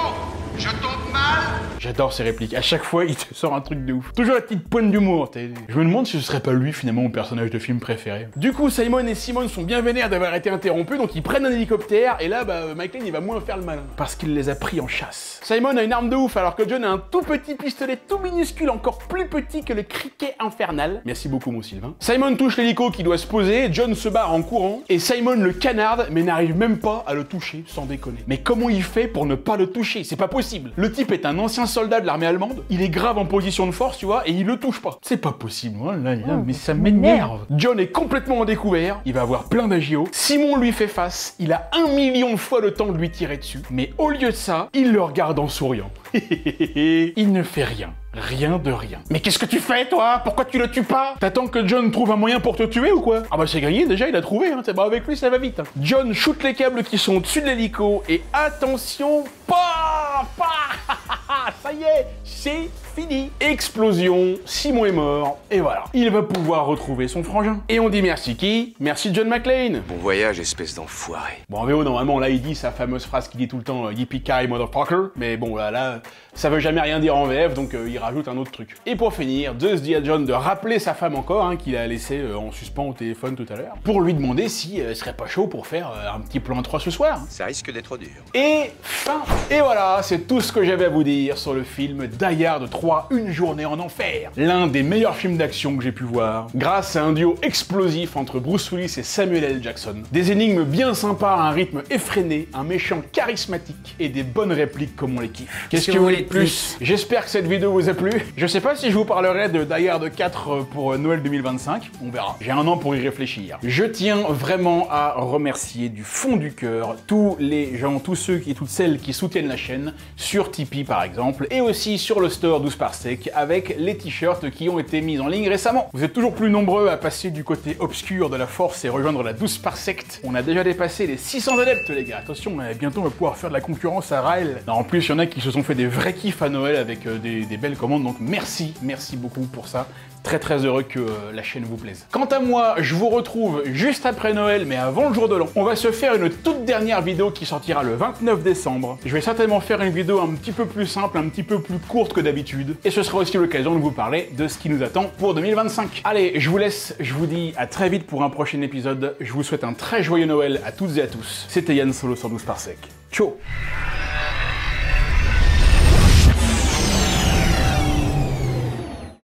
Je tombe mal! J'adore ces répliques. À chaque fois, il te sort un truc de ouf. Toujours la petite pointe d'humour. Je me demande si ce serait pas lui, finalement, mon personnage de film préféré. Du coup, Simon et Simone sont bien vénères d'avoir été interrompus, donc ils prennent un hélicoptère, et là, Mike Lane, il va moins faire le malin. Parce qu'il les a pris en chasse. Simon a une arme de ouf, alors que John a un tout petit pistolet tout minuscule, encore plus petit que le criquet infernal. Merci beaucoup, mon Sylvain. Simon touche l'hélico qui doit se poser, John se barre en courant, et Simon le canarde, mais n'arrive même pas à le toucher, sans déconner. Mais comment il fait pour ne pas le toucher? C'est pas possible. Le type est un ancien soldat de l'armée allemande, il est grave en position de force, tu vois, et il le touche pas. C'est pas possible, oh là là, mais ça m'énerve. John est complètement en découvert, il va avoir plein d'agios. Simon lui fait face, il a 1 million de fois le temps de lui tirer dessus, mais au lieu de ça, il le regarde en souriant. Il ne fait rien. Rien de rien. Mais qu'est-ce que tu fais, toi? Pourquoi tu le tues pas? T'attends que John trouve un moyen pour te tuer ou quoi? Ah bah c'est gagné, déjà il a trouvé, hein. Avec lui ça va vite. John shoot les câbles qui sont au-dessus de l'hélico et attention, ça y est, c'est fini. Explosion, Simon est mort, et voilà. Il va pouvoir retrouver son frangin. Et on dit merci qui? Merci John McClane. Bon voyage, espèce d'enfoiré. Bon, en VO, normalement, là, il dit sa fameuse phrase qu'il dit tout le temps, yippee-ki, motherfucker. Mais bon, là, ça veut jamais rien dire en VF, donc il rajoute un autre truc. Et pour finir, Zeus dit à John de rappeler sa femme encore, hein, qu'il a laissé en suspens au téléphone tout à l'heure, pour lui demander si elle serait pas chaud pour faire un petit plan 3 ce soir. Ça risque d'être dur. Et fin. Et voilà, c'est tout ce que j'avais à vous dire sur le film Die Hard 3, Une journée en enfer. L'un des meilleurs films d'action que j'ai pu voir, grâce à un duo explosif entre Bruce Willis et Samuel L. Jackson. Des énigmes bien sympas à un rythme effréné, un méchant charismatique et des bonnes répliques comme on les kiffe. Qu'est-ce que vous voulez de plus? J'espère que cette vidéo vous a plu. Je sais pas si je vous parlerai de Die Hard 4 pour Noël 2025, on verra. J'ai un an pour y réfléchir. Je tiens vraiment à remercier du fond du cœur tous les gens, tous ceux et toutes celles qui soutiennent la chaîne, sur Tipeee par exemple, et aussi sur le store 12 par sec avec les t-shirts qui ont été mis en ligne récemment. Vous êtes toujours plus nombreux à passer du côté obscur de la force et rejoindre la 12 par secte. On a déjà dépassé les 600 adeptes les gars, attention, bientôt on va pouvoir faire de la concurrence à Raël. En plus, il y en a qui se sont fait des vrais kiffs à Noël avec des belles commandes, donc merci beaucoup pour ça. Très heureux que la chaîne vous plaise. Quant à moi, je vous retrouve juste après Noël, mais avant le jour de l'an. On va se faire une toute dernière vidéo qui sortira le 29 décembre. Je vais certainement faire une vidéo un petit peu plus simple, un petit peu plus courte que d'habitude. Et ce sera aussi l'occasion de vous parler de ce qui nous attend pour 2025. Allez, je vous laisse, je vous dis à très vite pour un prochain épisode. Je vous souhaite un très joyeux Noël à toutes et à tous. C'était Yann Solo sur 12 par sec. Ciao.